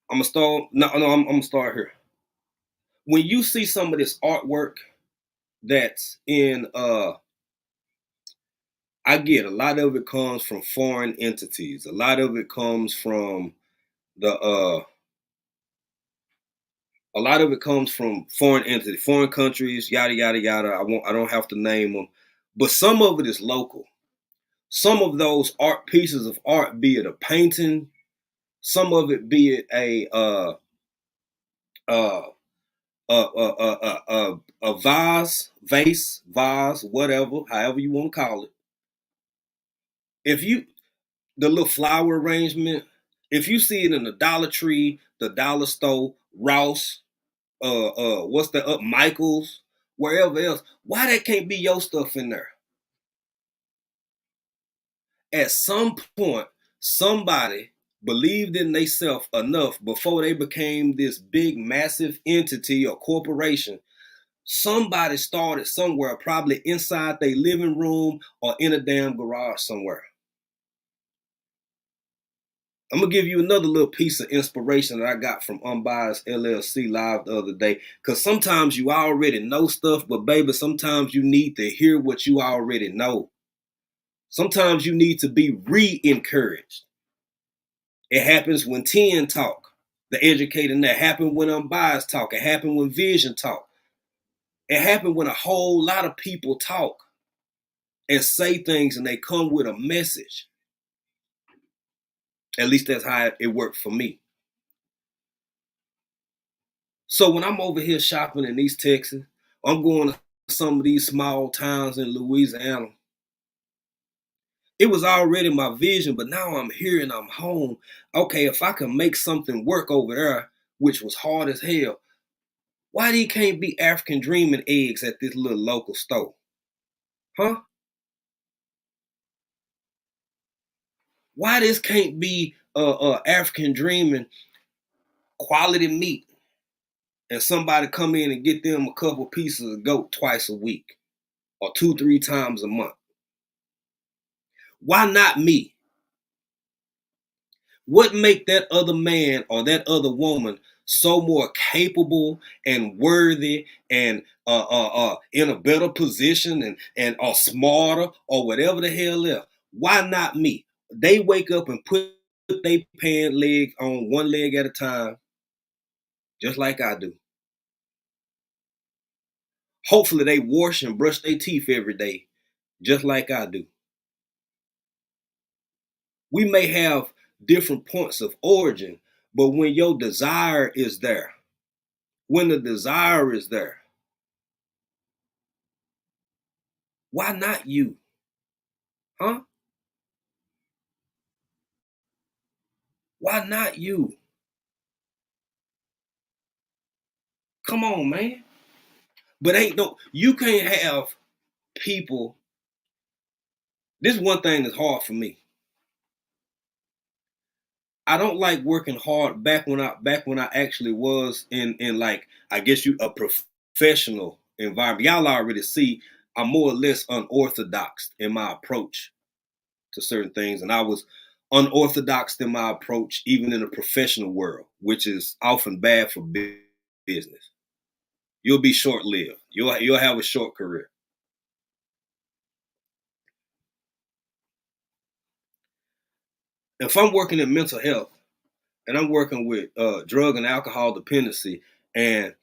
I'm gonna start. No, I'm gonna start here. When you see some of this artwork that's in, I get a lot of it comes from foreign entities. A lot of it comes from a lot of it comes from foreign entities, foreign countries, yada yada yada. I don't have to name them, but some of it is local. Some of those art pieces of art, be it a painting, some of it be it a vase, whatever, however you want to call it. If you the little flower arrangement, if you see it in the Dollar Tree, the Dollar Store, Ross, what's the Michaels, wherever else, why that can't be your stuff in there? At some point, somebody believed in themselves enough before they became this big, massive entity or corporation. Somebody started somewhere, probably inside their living room or in a damn garage somewhere. I'm gonna give you another little piece of inspiration that I got from Unbiased LLC live the other day. Cause sometimes you already know stuff, but baby, sometimes you need to hear what you already know. Sometimes you need to be re-encouraged. It happens when 10 talk, the educator, and that happened when Unbiased talk. It happened when Vision talk. It happened when a whole lot of people talk and say things and they come with a message. At least that's how it worked for me. So when I'm over here shopping in East Texas, I'm going to some of these small towns in Louisiana. It was already my vision, but now I'm here and I'm home. Okay, if I can make something work over there, which was hard as hell, why they can't be African Dreaming eggs at this little local store? Huh? Why this can't be African Dreaming quality meat and somebody come in and get them a couple pieces of goat twice a week or 2-3 times a month? Why not me? What make that other man or that other woman so more capable and worthy and in a better position and are smarter or whatever the hell else. Why not me? They wake up and put their pant leg on one leg at a time, just like I do. Hopefully they wash and brush their teeth every day, just like I do. We may have different points of origin, but when your desire is there, when the desire is there, why not you? Huh? Why not you? Come on, man. But you can't have people. This is one thing that's hard for me. I don't like working hard back when I actually was in like, I guess, you a professional environment. Y'all already see I'm more or less unorthodox in my approach to certain things, and I was unorthodox in my approach even in the professional world, which is often bad for business. You'll be short lived. You'll have a short career. If I'm working in mental health and I'm working with drug and alcohol dependency, and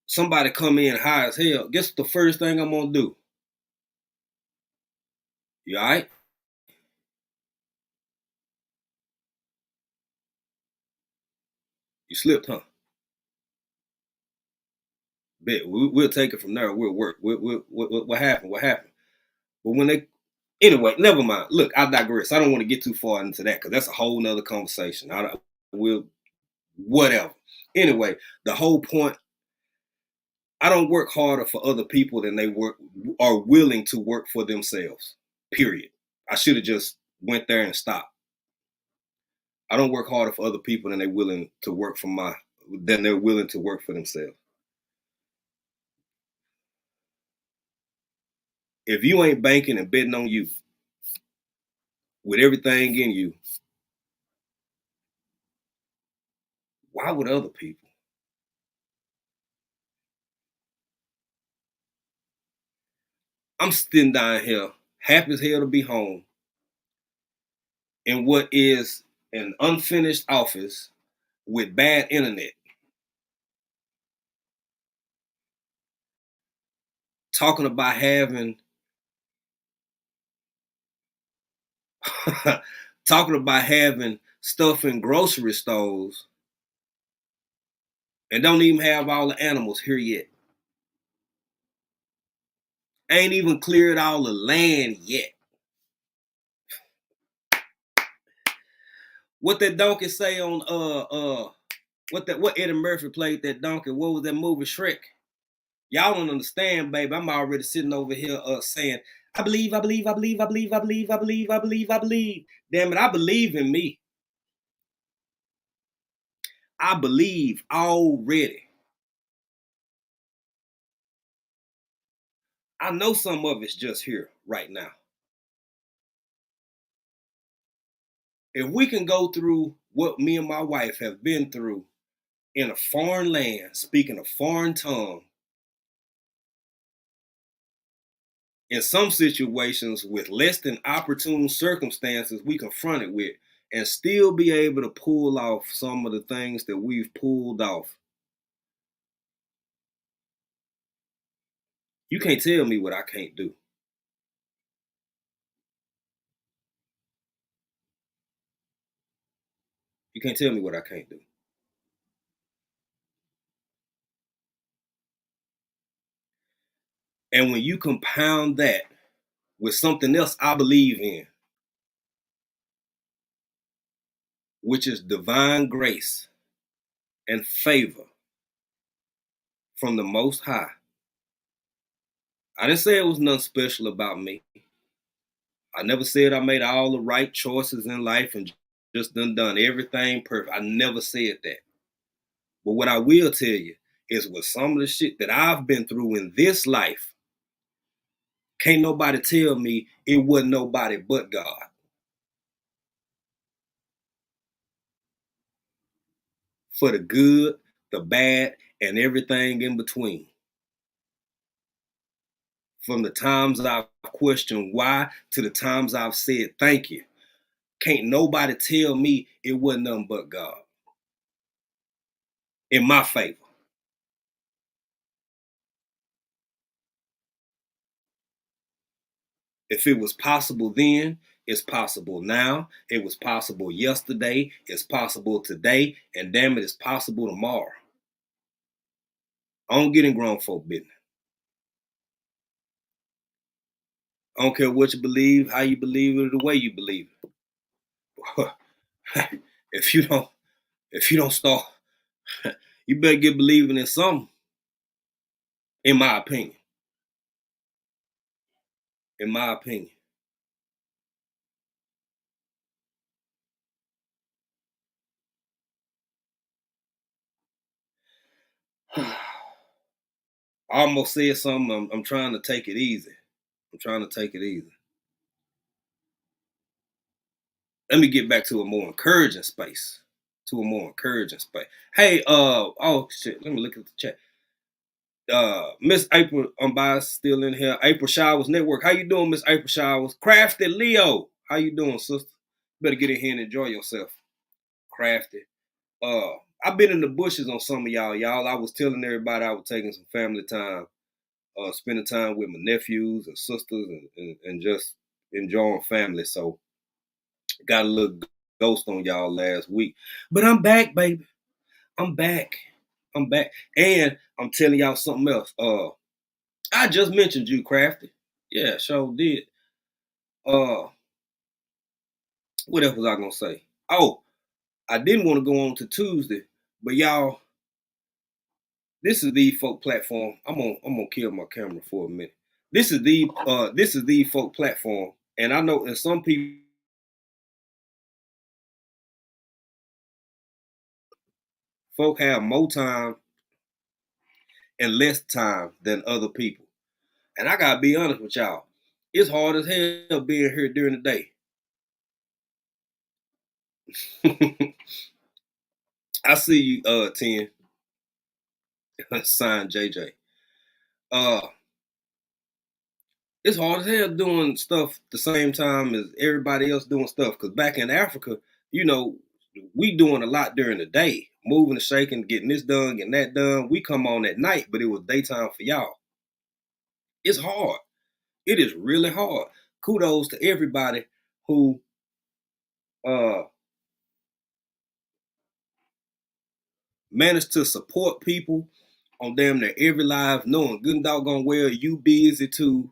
somebody come in high as hell, guess the first thing I'm gonna do? You all right? You slipped, huh? Bet we'll take it from there. We'll work. What happened? What happened? But when they anyway, never mind. Look, I digress. I don't want to get too far into that because that's a whole nother conversation. I will whatever. Anyway, the whole point. I don't work harder for other people than they are willing to work for themselves. Period. I should have just went there and stopped. I don't work harder for other people than they're willing to work for themselves. If you ain't banking and betting on you with everything in you, why would other people? I'm sitting down here, happy as hell to be home in what is an unfinished office with bad internet, talking about having talking about having stuff in grocery stores and don't even have all the animals here yet. Ain't even cleared all the land yet. What that donkey say on what Eddie Murphy played that donkey? What was that movie, Shrek? Y'all don't understand, baby. I'm already sitting over here saying, I believe, I believe, I believe, I believe, I believe, I believe, I believe, I believe. Damn it, I believe in me. I believe already. I know some of it's just here right now. If we can go through what me and my wife have been through in a foreign land, speaking a foreign tongue, in some situations with less than opportune circumstances we confronted with, and still be able to pull off some of the things that we've pulled off, you can't tell me what I can't do. You can't tell me what I can't do. And when you compound that with something else I believe in, which is divine grace and favor from the Most High. I didn't say it was nothing special about me. I never said I made all the right choices in life and just done everything perfect. I never said that. But what I will tell you is with some of the shit that I've been through in this life, can't nobody tell me it wasn't nobody but God. for the good, the bad, and everything in between. From the times I've questioned why to the times I've said thank you. Can't nobody tell me it wasn't nothing but God in my favor. If it was possible then, it's possible now. It was possible yesterday. It's possible today. And damn it, it's possible tomorrow. I don't get in grown folk business. I don't care what you believe, how you believe it, or the way you believe it. if you don't, if you don't start, you better get believing in something. In my opinion. In my opinion. I almost said something. I'm trying to take it easy. I'm trying to take it easy. Let me get back to a more encouraging space. To a more encouraging space. Hey, oh shit. Let me look at the chat. Miss April Unbiased still in here. April Showers Network. How you doing, Miss April Showers? Crafty Leo. How you doing, sister? Better get in here and enjoy yourself. Crafty. I've been in the bushes on some of y'all. I was telling everybody I was taking some family time, spending time with my nephews and sisters and just enjoying family. So got a little ghost on y'all last week. But I'm back, baby. I'm back. I'm back. And I'm telling y'all something else. I just mentioned you, Crafty. Yeah, sure did. What else was I gonna say? Oh, I didn't want to go on to Tuesday, but y'all, this is the folk platform. I'm gonna kill my camera for a minute. This is the folk platform, and I know that some people folk have more time and less time than other people. And I gotta be honest with y'all, it's hard as hell being here during the day. I see you, 10. Signed JJ. It's hard as hell doing stuff the same time as everybody else doing stuff. Cause back in Africa, you know, we doing a lot during the day, moving and shaking, getting this done, getting that done. We come on at night, but it was daytime for y'all. It's hard. It is really hard. Kudos to everybody who managed to support people on damn near every live, knowing good and doggone well you busy too,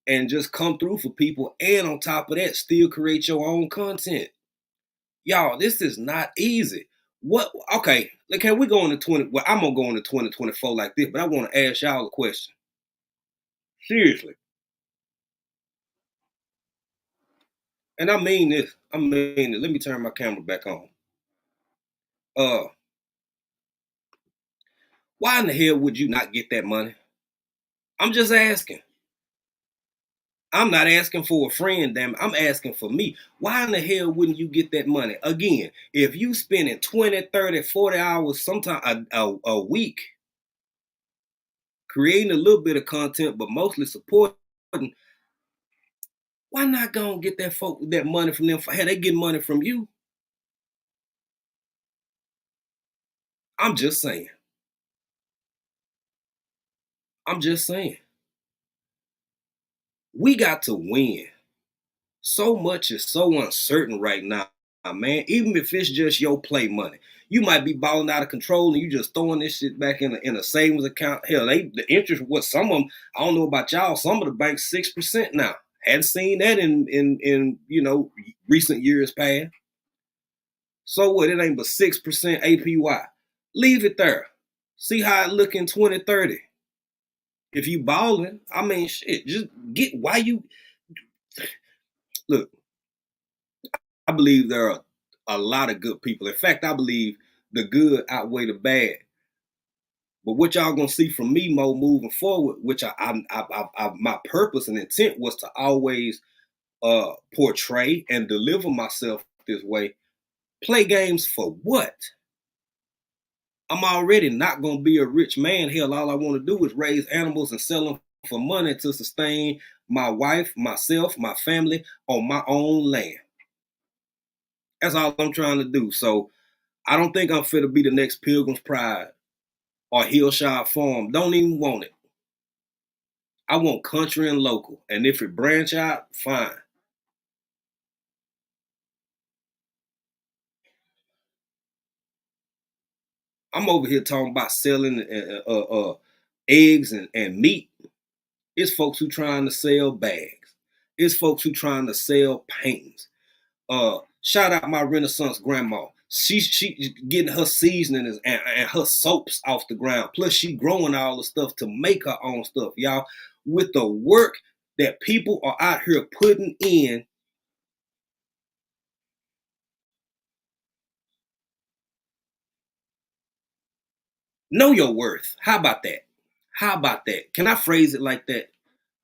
and just come through for people. And on top of that, still create your own content. Y'all, this is not easy. What? Okay, can we go into 20? Well, I'm gonna go into 2024 like this, but I want to ask y'all a question. Seriously, and I mean this. I mean it. Let me turn my camera back on. Uh, why in the hell would you not get that money? I'm just asking. I'm not asking for a friend, damn it. I'm asking for me. Why in the hell wouldn't you get that money? Again, if you spending 20, 30, 40 hours, sometimes a week, creating a little bit of content, but mostly supporting, why not go and get that money from them? Hey, they get money from you. I'm just saying. I'm just saying. We got to win. So much is so uncertain right now, man. Even if it's just your play money, you might be balling out of control and you just throwing this shit back in a savings account. Hell, the interest, what some of them, I don't know about y'all, some of the banks 6% now. Hadn't seen that in recent years past. So what? It ain't but 6% APY. Leave it there. See how it look in 2030. If you balling, I mean, shit, just get why you look. I believe there are a lot of good people. In fact, I believe the good outweigh the bad. But what y'all gonna see from me, Mo, moving forward, which my purpose and intent was to always portray and deliver myself this way. Play games for what? I'm already not going to be a rich man. Hell, all I want to do is raise animals and sell them for money to sustain my wife, myself, my family on my own land. That's all I'm trying to do. So I don't think I'm fit to be the next Pilgrim's Pride or Hillshire Farm. Don't even want it. I want country and local. And if it branch out, fine. I'm over here talking about selling eggs and meat. It's folks who trying to sell bags. It's folks who trying to sell paintings. Shout out my Renaissance grandma. She getting her seasonings and her soaps off the ground. Plus she growing all the stuff to make her own stuff, y'all. With the work that people are out here putting in, know your worth. How about that? How about that? Can I phrase it like that?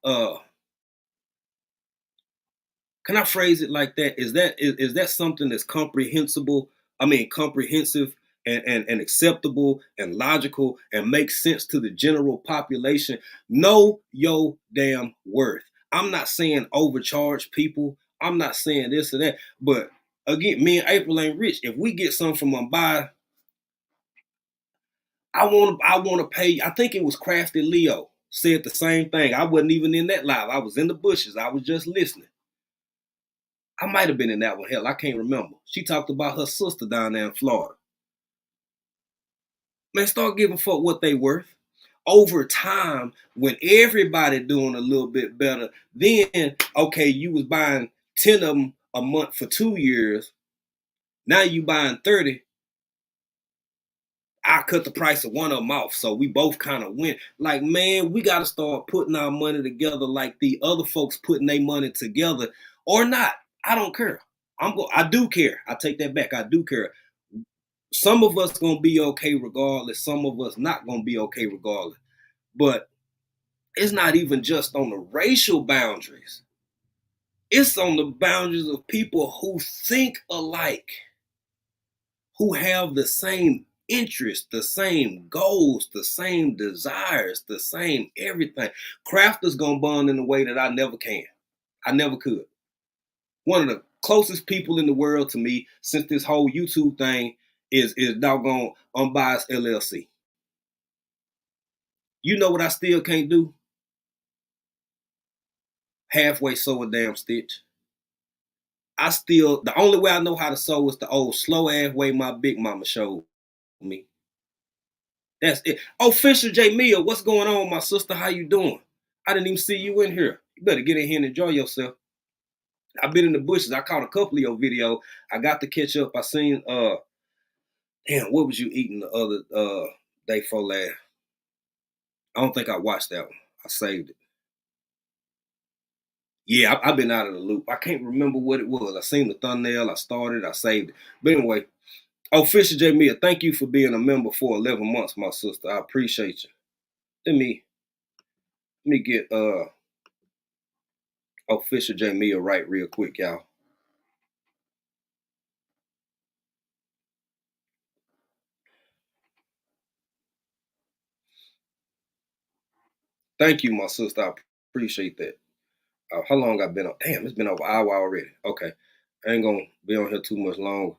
Uh, can I phrase it like that? Is that something that's comprehensible? I mean, comprehensive and acceptable and logical and makes sense to the general population. Know your damn worth. I'm not saying overcharge people. I'm not saying this or that. But again, me and April ain't rich. If we get something from Mumbai, I want to pay. I think it was Crafty Leo said the same thing. I wasn't even in that live. I was in the bushes. I was just listening. I might have been in that one. Hell, I can't remember. She talked about her sister down there in Florida. Man, start giving fuck what they worth. Over time, when everybody doing a little bit better, then okay, you was buying 10 of them a month for 2 years. Now you buying 30. I cut the price of one of them off, so we both kind of win. Like, man, we got to start putting our money together like the other folks putting their money together, or not. I don't care. I do care. I take that back. I do care. Some of us gonna be okay regardless. Some of us not gonna be okay regardless. But it's not even just on the racial boundaries. It's on the boundaries of people who think alike, who have the same interests, the same goals, the same desires, the same everything. Crafters gonna bond in a way that I never can. I never could. One of the closest people in the world to me since this whole YouTube thing is doggone Unbiased LLC. You know what I still can't do? Halfway sew a damn stitch. The only way I know how to sew is the old slow ass way my big mama showed me. That's it. Oh, Fisher J. Mia, what's going on, my sister? How you doing? I didn't even see you in here. You better get in here and enjoy yourself. I've been in the bushes. I caught a couple of your videos. I got to catch up. I seen damn, what was you eating the other day for last? I don't think I watched that one. I saved it. Yeah, I've been out of the loop. I can't remember what it was. I seen the thumbnail. I started. I saved it. But anyway, oh, Fisher J. Mia, thank you for being a member for 11 months, my sister. I appreciate you. Let me get Fisher J. Mia right real quick, y'all. Thank you, my sister. I appreciate that. How long I've been on? Damn, it's been over an hour already. Okay. I ain't gonna be on here too much longer.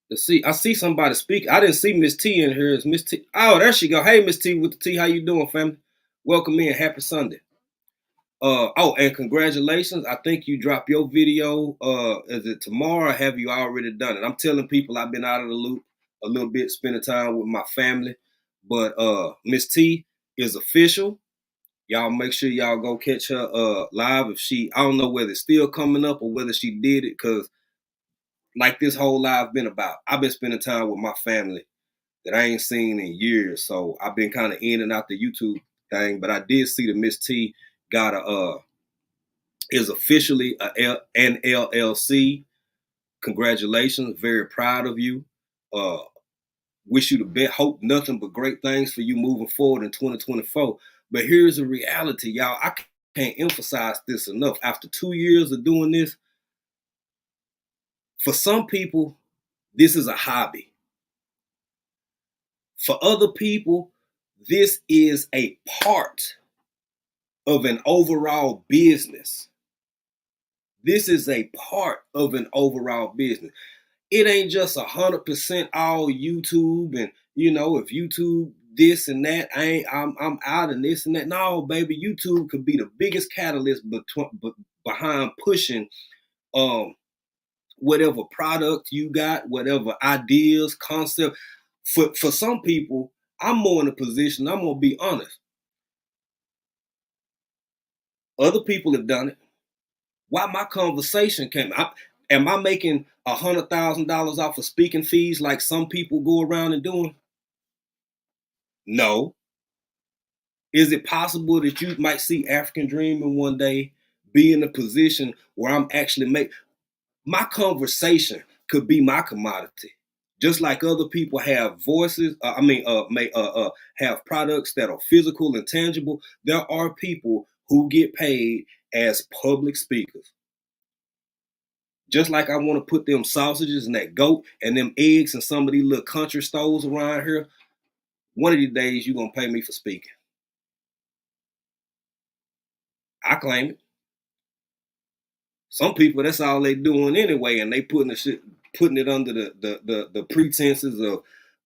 Let's see. I see somebody speak. I didn't see Miss T in here. Is Miss T? Oh, there she go. Hey, Miss T with the T. How you doing, family? Welcome in. Happy Sunday. Oh, and congratulations. I think you drop your video. Is it tomorrow or have you already done it? I'm telling people I've been out of the loop a little bit, spending time with my family. But Miss T is official. Y'all make sure y'all go catch her live. If I don't know whether it's still coming up or whether she did it, because like this whole live been about, I've been spending time with my family that I ain't seen in years. So I've been kind of in and out the YouTube thing, but I did see that Miss T got is officially an LLC. Congratulations. Very proud of you. Wish you the best. Hope nothing but great things for you moving forward in 2024. But here's the reality, y'all. I can't emphasize this enough. After 2 years of doing this, For some people, this is a hobby. For other people, this is a part of an overall business. This is a part of an overall business. It ain't just 100% all YouTube and, if YouTube this and that, I'm out and this and that. No, baby, YouTube could be the biggest catalyst behind pushing whatever product you got, whatever ideas, concept. For some people, I'm more in a position, I'm gonna be honest. Other people have done it. Why my conversation came up? Am I making $100,000 off of speaking fees like some people go around and doing? No. Is it possible that you might see African Dreaming one day be in a position where I'm actually my conversation could be my commodity? Just like other people have voices, have products that are physical and tangible, there are people who get paid as public speakers. Just like I want to put them sausages and that goat and them eggs in some of these little country stores around here, one of these days you're going to pay me for speaking. I claim it. Some people, that's all they doing anyway, and they putting it under the pretenses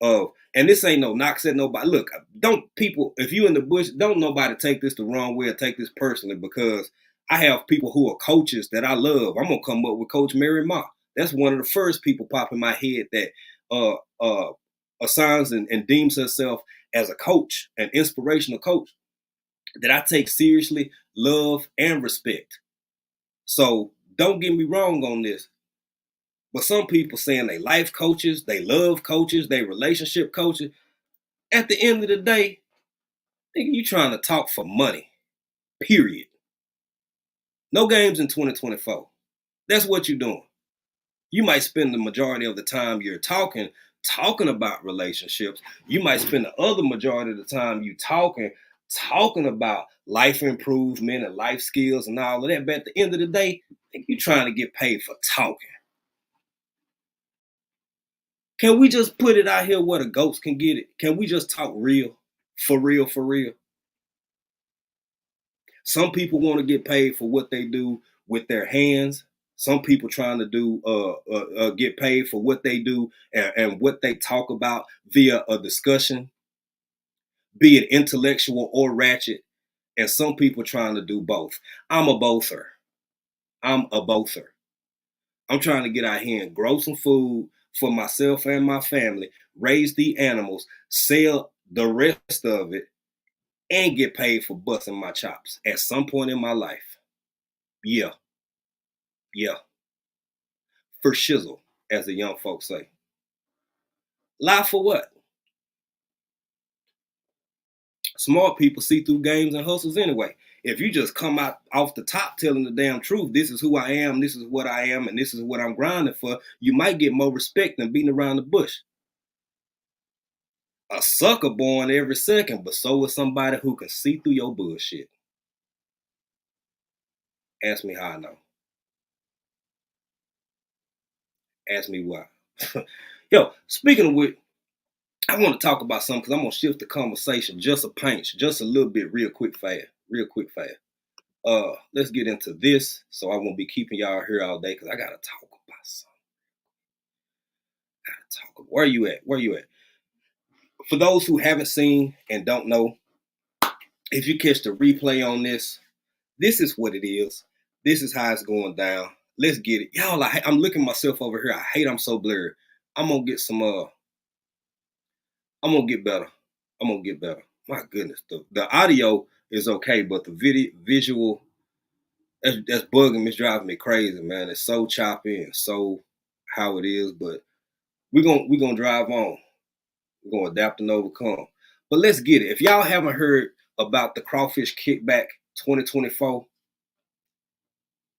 of, and this ain't no knocks at nobody. Look, if you in the bush, don't nobody take this the wrong way or take this personally, because I have people who are coaches that I love. I'm gonna come up with Coach Mary Ma. That's one of the first people pop in my head that assigns and deems herself as a coach, an inspirational coach that I take seriously, love, and respect. So don't get me wrong on this. But some people saying they life coaches, they love coaches, they relationship coaches. At the end of the day, nigga, you trying to talk for money. Period. No games in 2024. That's what you're doing. You might spend the majority of the time you're talking about relationships. You might spend the other majority of the time you talking about life improvement and life skills and all of that. But at the end of the day, you're trying to get paid for talking. Can we just put it out here where the goats can get it? Can we just talk real? For real, for real? Some people want to get paid for what they do with their hands. Some people trying to get paid for what they do and what they talk about via a discussion, be it intellectual or ratchet. And some people trying to do both. I'm a bother. I'm trying to get out here and grow some food for myself and my family, raise the animals, sell the rest of it, and get paid for busting my chops at some point in my life. Yeah. For shizzle, as the young folks say. Lie for what? Smart people see through games and hustles anyway. If you just come out off the top telling the damn truth, this is who I am, this is what I am, and this is what I'm grinding for, you might get more respect than beating around the bush. A sucker born every second, but so is somebody who can see through your bullshit. Ask me how I know. Ask me why. Yo, speaking of which, I want to talk about something because I'm going to shift the conversation just a little bit real quick fast. Let's get into this so I won't be keeping y'all here all day because I got to talk about something. Where you at? For those who haven't seen and don't know, if you catch the replay on this, this is what it is. This is how it's going down. Let's get it. Y'all, I'm looking myself over here. I hate I'm so blurred. I'm going to get I'm going to get better. My goodness. The audio is okay, but the visual, that's bugging me. It's driving me crazy, man. It's so choppy and so how it is, but we're gonna drive on. We're going to adapt and overcome. But let's get it. If y'all haven't heard about the Crawfish Kickback 2024,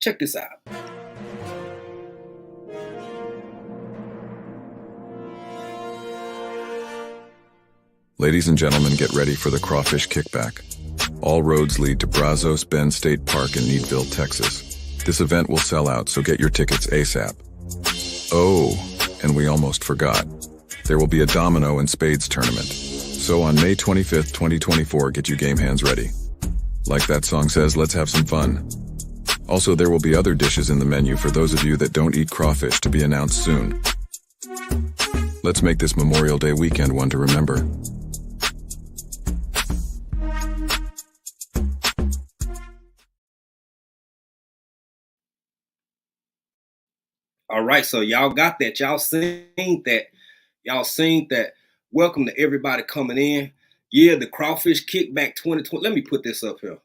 check this out. Ladies and gentlemen, get ready for the Crawfish Kickback. All roads lead to Brazos Bend State Park in Needville, Texas. This event will sell out, so get your tickets ASAP. Oh, and we almost forgot. There will be a domino and spades tournament. So on May 25th, 2024, get you game hands ready. Like that song says, let's have some fun. Also, there will be other dishes in the menu for those of you that don't eat crawfish to be announced soon. Let's make this Memorial Day weekend one to remember. All right, so y'all got that. Y'all seen that. Y'all seen that. Welcome to everybody coming in. Yeah, the Crawfish Kickback 2020. Let me put this up here.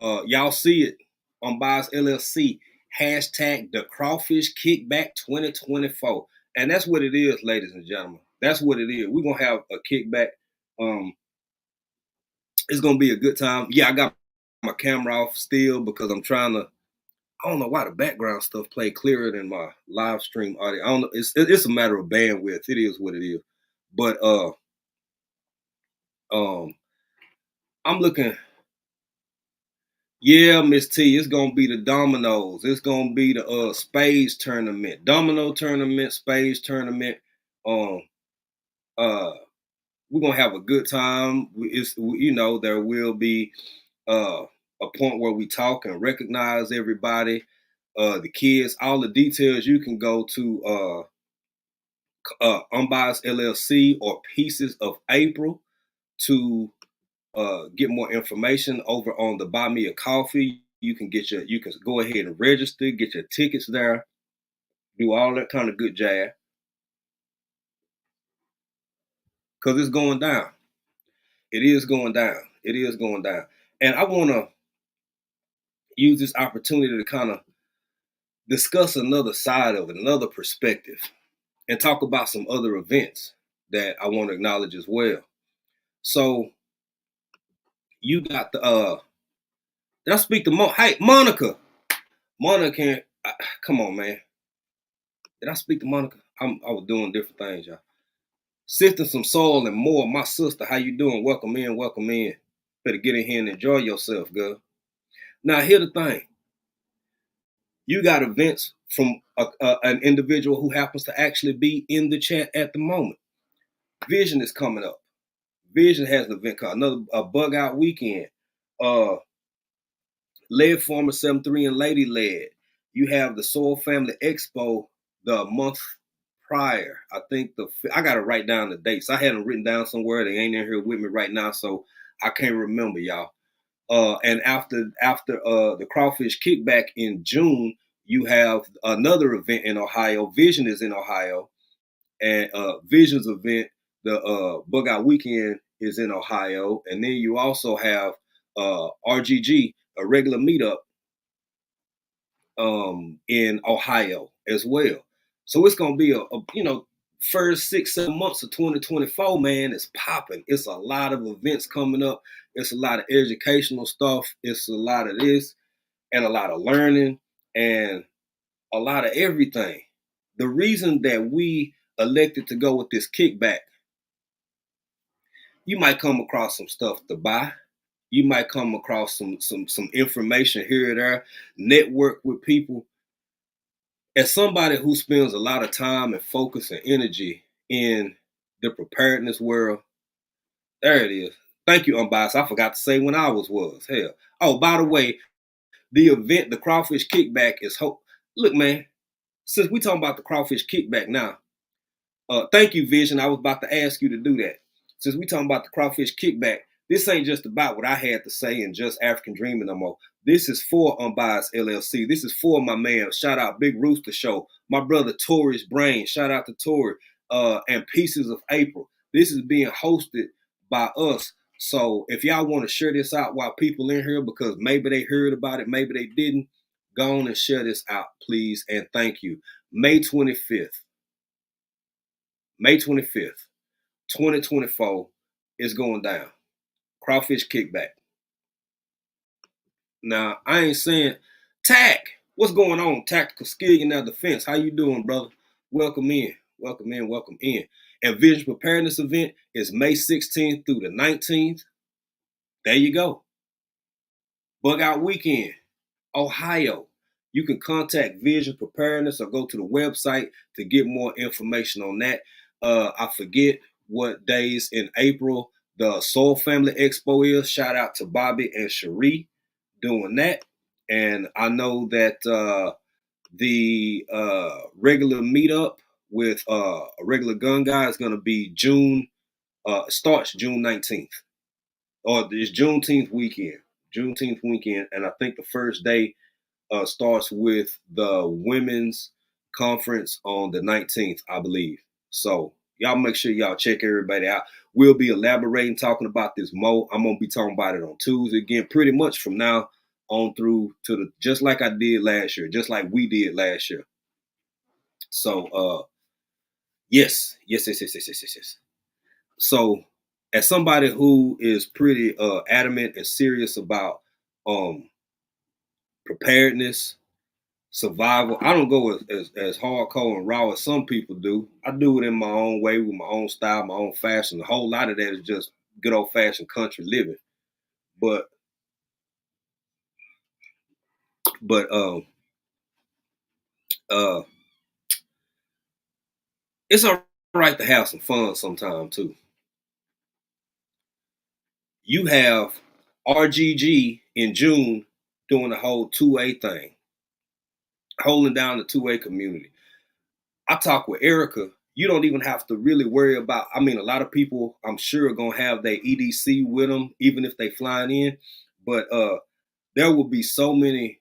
Y'all see it on Bias LLC. Hashtag the Crawfish Kickback 2024. And that's what it is, ladies and gentlemen. That's what it is. We're going to have a kickback. It's going to be a good time. Yeah, I got my camera off still because I'm trying to, I don't know why the background stuff play clearer than my live stream audio. I don't know. It's a matter of bandwidth. It is what it is. But I'm looking. Yeah, Miss T, it's gonna be the dominoes. It's gonna be the spades tournament, domino tournament, spades tournament. We're gonna have a good time. There will be a point where we talk and recognize everybody. The kids, all the details you can go to Unbiased LLC or Pieces of April to get more information over on the Buy Me a Coffee. You can go ahead and register, get your tickets there, do all that kind of good jazz. Cause it's going down. It is going down. It is going down. And I want to use this opportunity to kind of discuss another side of it, another perspective, and talk about some other events that I want to acknowledge as well. So you got the did I speak to Hey, Monica? Monica, come on, man. Did I speak to Monica? I was doing different things, y'all. Sifting some soil and more. My sister, how you doing? Welcome in, welcome in. Better get in here and enjoy yourself, girl. Now, here's the thing. You got events from an individual who happens to actually be in the chat at the moment. Vision is coming up. Vision has an event called a bug out weekend. Lead Farmer 73 and Lady Led. You have the Soul Family Expo the month prior. I think I got to write down the dates. I had them written down somewhere. They ain't in here with me right now, so I can't remember, y'all. And after the Crawfish Kickback in June, you have another event in Ohio. Vision is in Ohio, and Vision's event, the Bug Out Weekend, is in Ohio, and then you also have RGG, a regular meetup, in Ohio as well. So it's gonna be a first 6-7 months of 2024, man. It's popping. It's a lot of events coming up. It's a lot of educational stuff. It's a lot of this and a lot of learning and a lot of everything. The reason that we elected to go with this kickback, you might come across some stuff to buy. You might come across some information here or there, network with people. As somebody who spends a lot of time and focus and energy in the preparedness world, there it is. Thank you, Unbiased. I forgot to say when I was. Hell. Oh, by the way, the event, the Crawfish Kickback is hope. Look, man, since we talking about the Crawfish Kickback now, thank you, Vision. I was about to ask you to do that. Since we talking about the Crawfish Kickback, this ain't just about what I had to say and just African Dreaming no more. This is for Unbiased LLC. This is for my man. Shout out Big Rooster Show. My brother Tori's Brain. Shout out to Tori. And Pieces of April. This is being hosted by us. So if y'all want to share this out while people in here, because maybe they heard about it, maybe they didn't, go on and share this out, please, and thank you. May 25th, 2024 is going down. Crawfish Kickback. Now, I ain't saying, Tack, what's going on? Tactical Skillionaire Defense. How you doing, brother? Welcome in. Welcome in. Welcome in. And Vision Preparedness event is May 16th through the 19th. There you go. Bug Out Weekend, Ohio. you can contact Vision Preparedness or go to the website to get more information on that. I forget what days in April the Soul Family Expo is. Shout out to Bobby and Cherie doing that. And I know that the regular meetup with a regular gun guy is going to be starts June 19th. Or it's Juneteenth weekend. And I think the first day starts with the women's conference on the 19th, I believe. So y'all make sure y'all check everybody out. We'll be elaborating, talking about this more. I'm gonna be talking about it on Tuesday again, pretty much from now on through to just like I did last year, just like we did last year. So yes. So as somebody who is pretty adamant and serious about preparedness, survival, I don't go as hardcore and raw as some people do. I do it in my own way, with my own style, my own fashion. A whole lot of that is just good old fashioned country living. But it's all right to have some fun sometime too. You have RGG in June doing the whole 2A thing, holding down the 2A community. I talk with Erica. You don't even have to really worry about, I mean, a lot of people I'm sure are going to have their EDC with them, even if they flying in. But there will be so many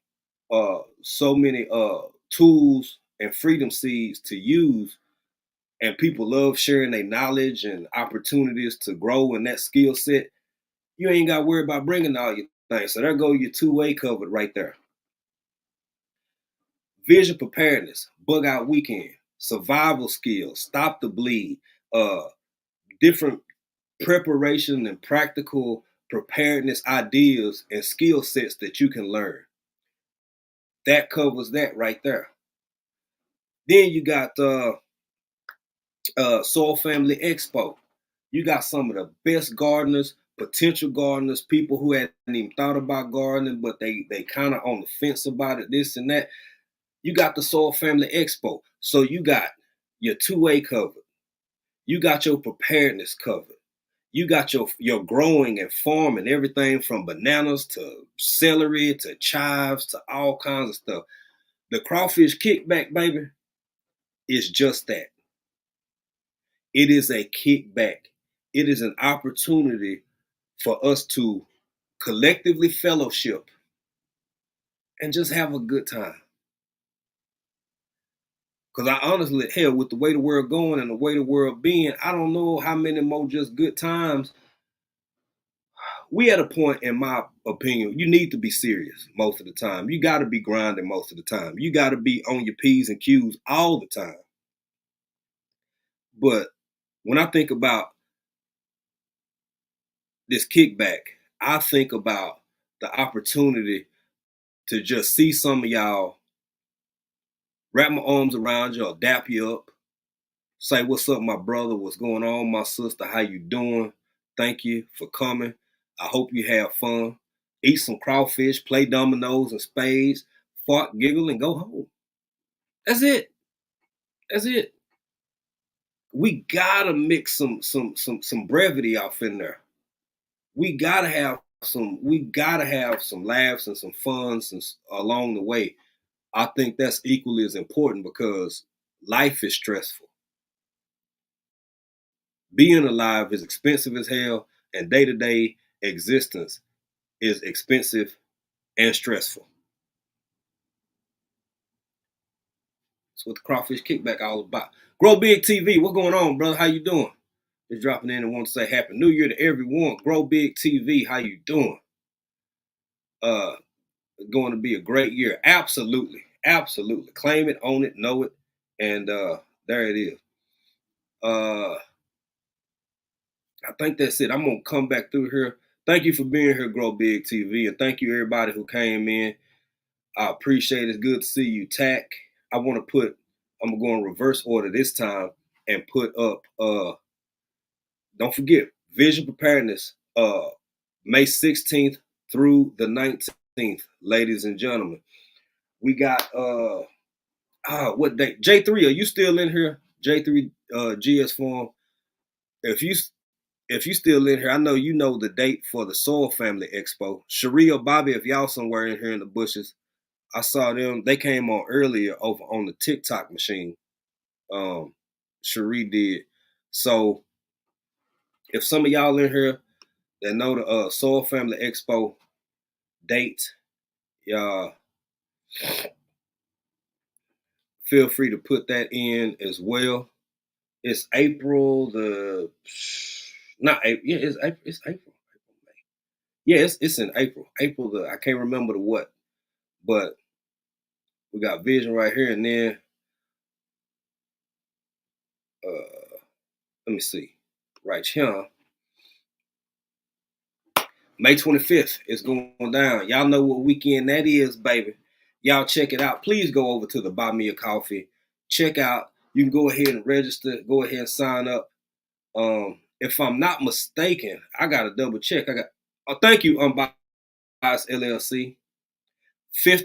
tools and freedom seeds to use. And people love sharing their knowledge and opportunities to grow in that skill set. You ain't got to worry about bringing all your things. So there go your 2A covered right there. Vision Preparedness, Bug Out Weekend, survival skills, stop the bleed, different preparation and practical preparedness ideas and skill sets that you can learn. That covers that right there. Then you got Soul Family Expo. You got some of the best gardeners, potential gardeners, people who hadn't even thought about gardening, but they kind of on the fence about it, this and that. You got the Soul Family Expo. So you got your 2A covered. You got your preparedness covered. You got your growing and farming, everything from bananas to celery to chives to all kinds of stuff. The Crawfish Kickback, baby, is just that. It is a kickback. It is an opportunity for us to collectively fellowship and just have a good time. Because I honestly, hell, with the way the world going and the way the world being, I don't know how many more just good times. We at a point, in my opinion, you need to be serious most of the time. You got to be grinding most of the time. You got to be on your P's and Q's all the time. But when I think about this kickback, I think about the opportunity to just see some of y'all, wrap my arms around you or dap you up, say, what's up, my brother? What's going on, my sister? How you doing? Thank you for coming. I hope you have fun. Eat some crawfish, play dominoes and spades, fart, giggle, and go home. That's it. That's it. We gotta mix some brevity off in there. We gotta have some laughs and some fun along the way. I think that's equally as important because life is stressful. Being alive is expensive as hell, and day-to-day existence is expensive and stressful. That's what the Crawfish Kickback all about. Grow Big TV, what's going on, brother? How you doing? Just dropping in and want to say Happy New Year to everyone. Grow Big TV, how you doing? Going to be a great year. Absolutely. Absolutely. Claim it, own it, know it, and there it is. I think that's it. I'm going to come back through here. Thank you for being here, Grow Big TV, and thank you everybody who came in. I appreciate it. It's good to see you, Tack. I'm going to go in reverse order this time and put up, don't forget, Vision Preparedness, May 16th through the 19th, ladies and gentlemen. We got what date? J3, are you still in here? J3 GS Forum. If you still in here, I know you know the date for the Soul Family Expo. Cherie or Bobby, if y'all somewhere in here in the bushes, I saw them. They came on earlier over on the TikTok machine. Cherie did. So if some of y'all in here that know the Soul Family Expo date, y'all feel free to put that in as well. It's April the not April. Yeah, it's April. It's April. Yeah, it's in April. April the I can't remember the what, but we got Vision right here, and then let me see, right here. May 25th is going down. Y'all know what weekend that is, baby. Y'all check it out. Please go over to the Buy Me a Coffee. Check out. You can go ahead and register. Go ahead and sign up. If I'm not mistaken, I gotta double check. Thank you, Unbiased LLC.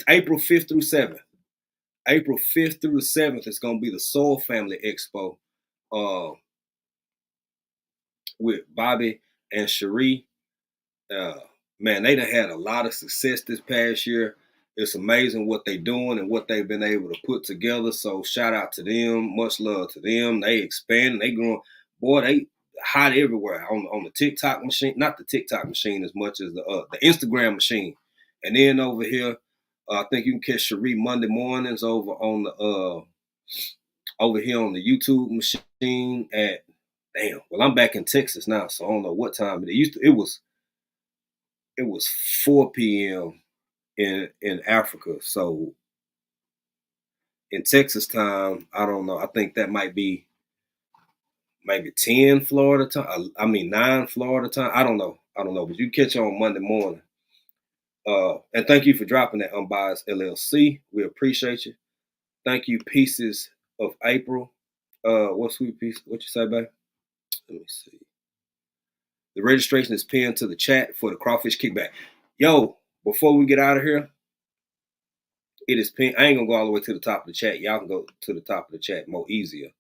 April 5th through 7th. April 5th through the 7th is gonna be the Soul Family Expo. With Bobby and Cherie. Man, they done had a lot of success this past year. It's amazing what they're doing and what they've been able to put together. So shout out to them. Much love to them. They expanding. They growing. Boy, they hot everywhere on the TikTok machine. Not the TikTok machine as much as the Instagram machine. And then over here, I think you can catch Cherie Monday mornings over on the over here on the YouTube machine at well, I'm back in Texas now, so I don't know what time it was 4 p.m. in Africa. So in Texas time, I don't know. I think that might be maybe 10 Florida time. I mean 9 Florida time. I don't know. But you catch on Monday morning. And thank you for dropping that, Unbiased LLC. We appreciate you. Thank you, Pieces of April. What sweet piece? What you say, babe? Let me see. The registration is pinned to the chat for the Crawfish Kickback. Yo, before we get out of here, it is pinned. I ain't gonna go all the way to the top of the chat. Y'all can go to the top of the chat more easier.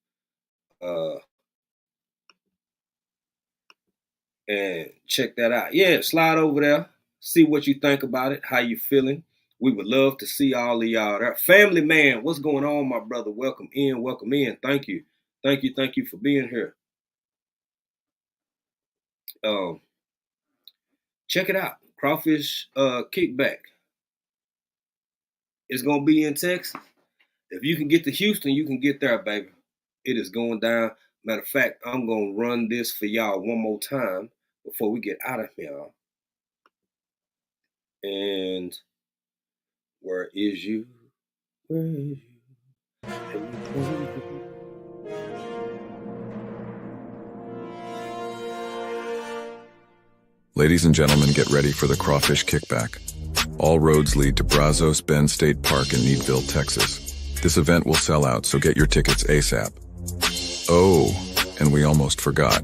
And check that out. Yeah, slide over there. See what you think about it. How you feeling? We would love to see all of y'all there. Family man, what's going on, my brother? Welcome in. Welcome in. Thank you. Thank you for being here. Check it out. Crawfish Kickback. It's gonna be in Texas. If you can get to Houston, you can get there, baby. It is going down. Matter of fact, I'm gonna run this for y'all one more time before we get out of here. And where is you? Where is you? Ladies and gentlemen, get ready for the Crawfish Kickback. All roads lead to Brazos Bend State Park in Needville, Texas. This event will sell out, so get your tickets ASAP. Oh, and we almost forgot.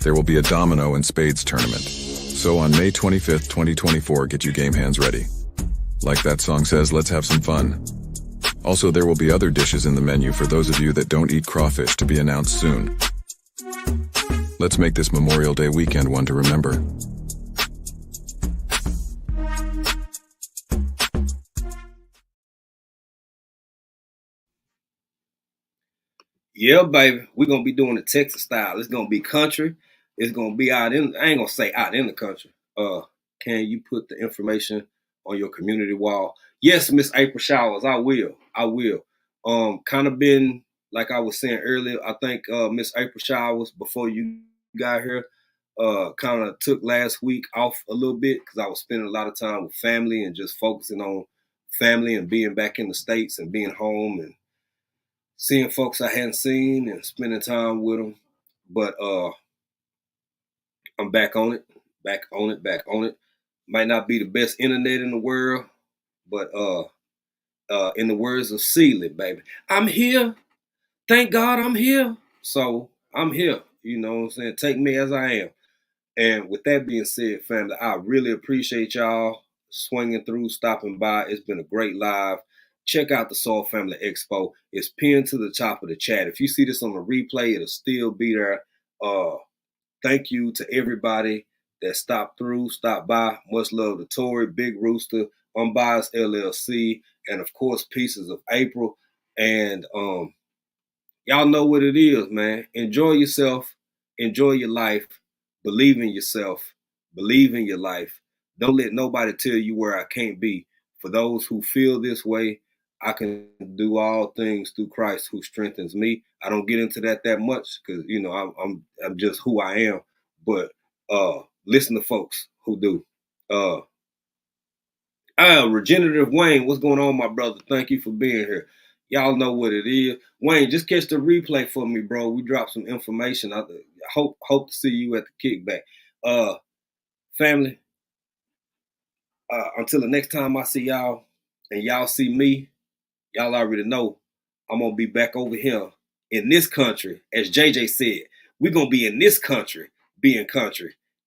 There will be a domino and spades tournament. So on May 25th, 2024, get your game hands ready. Like that song says, let's have some fun. Also, there will be other dishes in the menu for those of you that don't eat crawfish to be announced soon. Let's make this Memorial Day weekend one to remember. Yeah, baby. We're going to be doing the Texas style. It's going to be country. It's going to be out in, I ain't going to say out in the country. Can you put the information on your community wall? Yes, Miss April Showers, I will. Kind of been, like I was saying earlier, I think Miss April Showers, before you got here, kind of took last week off a little bit because I was spending a lot of time with family and just focusing on family and being back in the States and being home and seeing folks I hadn't seen and spending time with them. But I'm back on it. Might not be the best internet in the world, but in the words of Seeley, baby, I'm here. Thank God I'm here. So I'm here. You know what I'm saying? Take me as I am. And with that being said, family, I really appreciate y'all swinging through, stopping by. It's been a great live. check out the Soul Family Expo. It's pinned to the top of the chat. If you see this on the replay, it'll still be there. Thank you to everybody that stopped by. Much love to Tori, Big Rooster, Unbiased LLC, and of course, Pieces of April. And y'all know what it is, man. Enjoy yourself. Enjoy your life. Believe in yourself. Believe in your life. Don't let nobody tell you where I can't be. For those who feel this way, I can do all things through Christ who strengthens me. I don't get into that much because, you know, I'm just who I am. But listen to folks who do. Regenerative Wayne, what's going on, my brother? Thank you for being here. Y'all know what it is. Wayne, just catch the replay for me, bro. We dropped some information. I hope to see you at the kickback. Family, until the next time I see y'all and y'all see me, y'all already know I'm going to be back over here in this country. As JJ said, we're going to be in this country being country.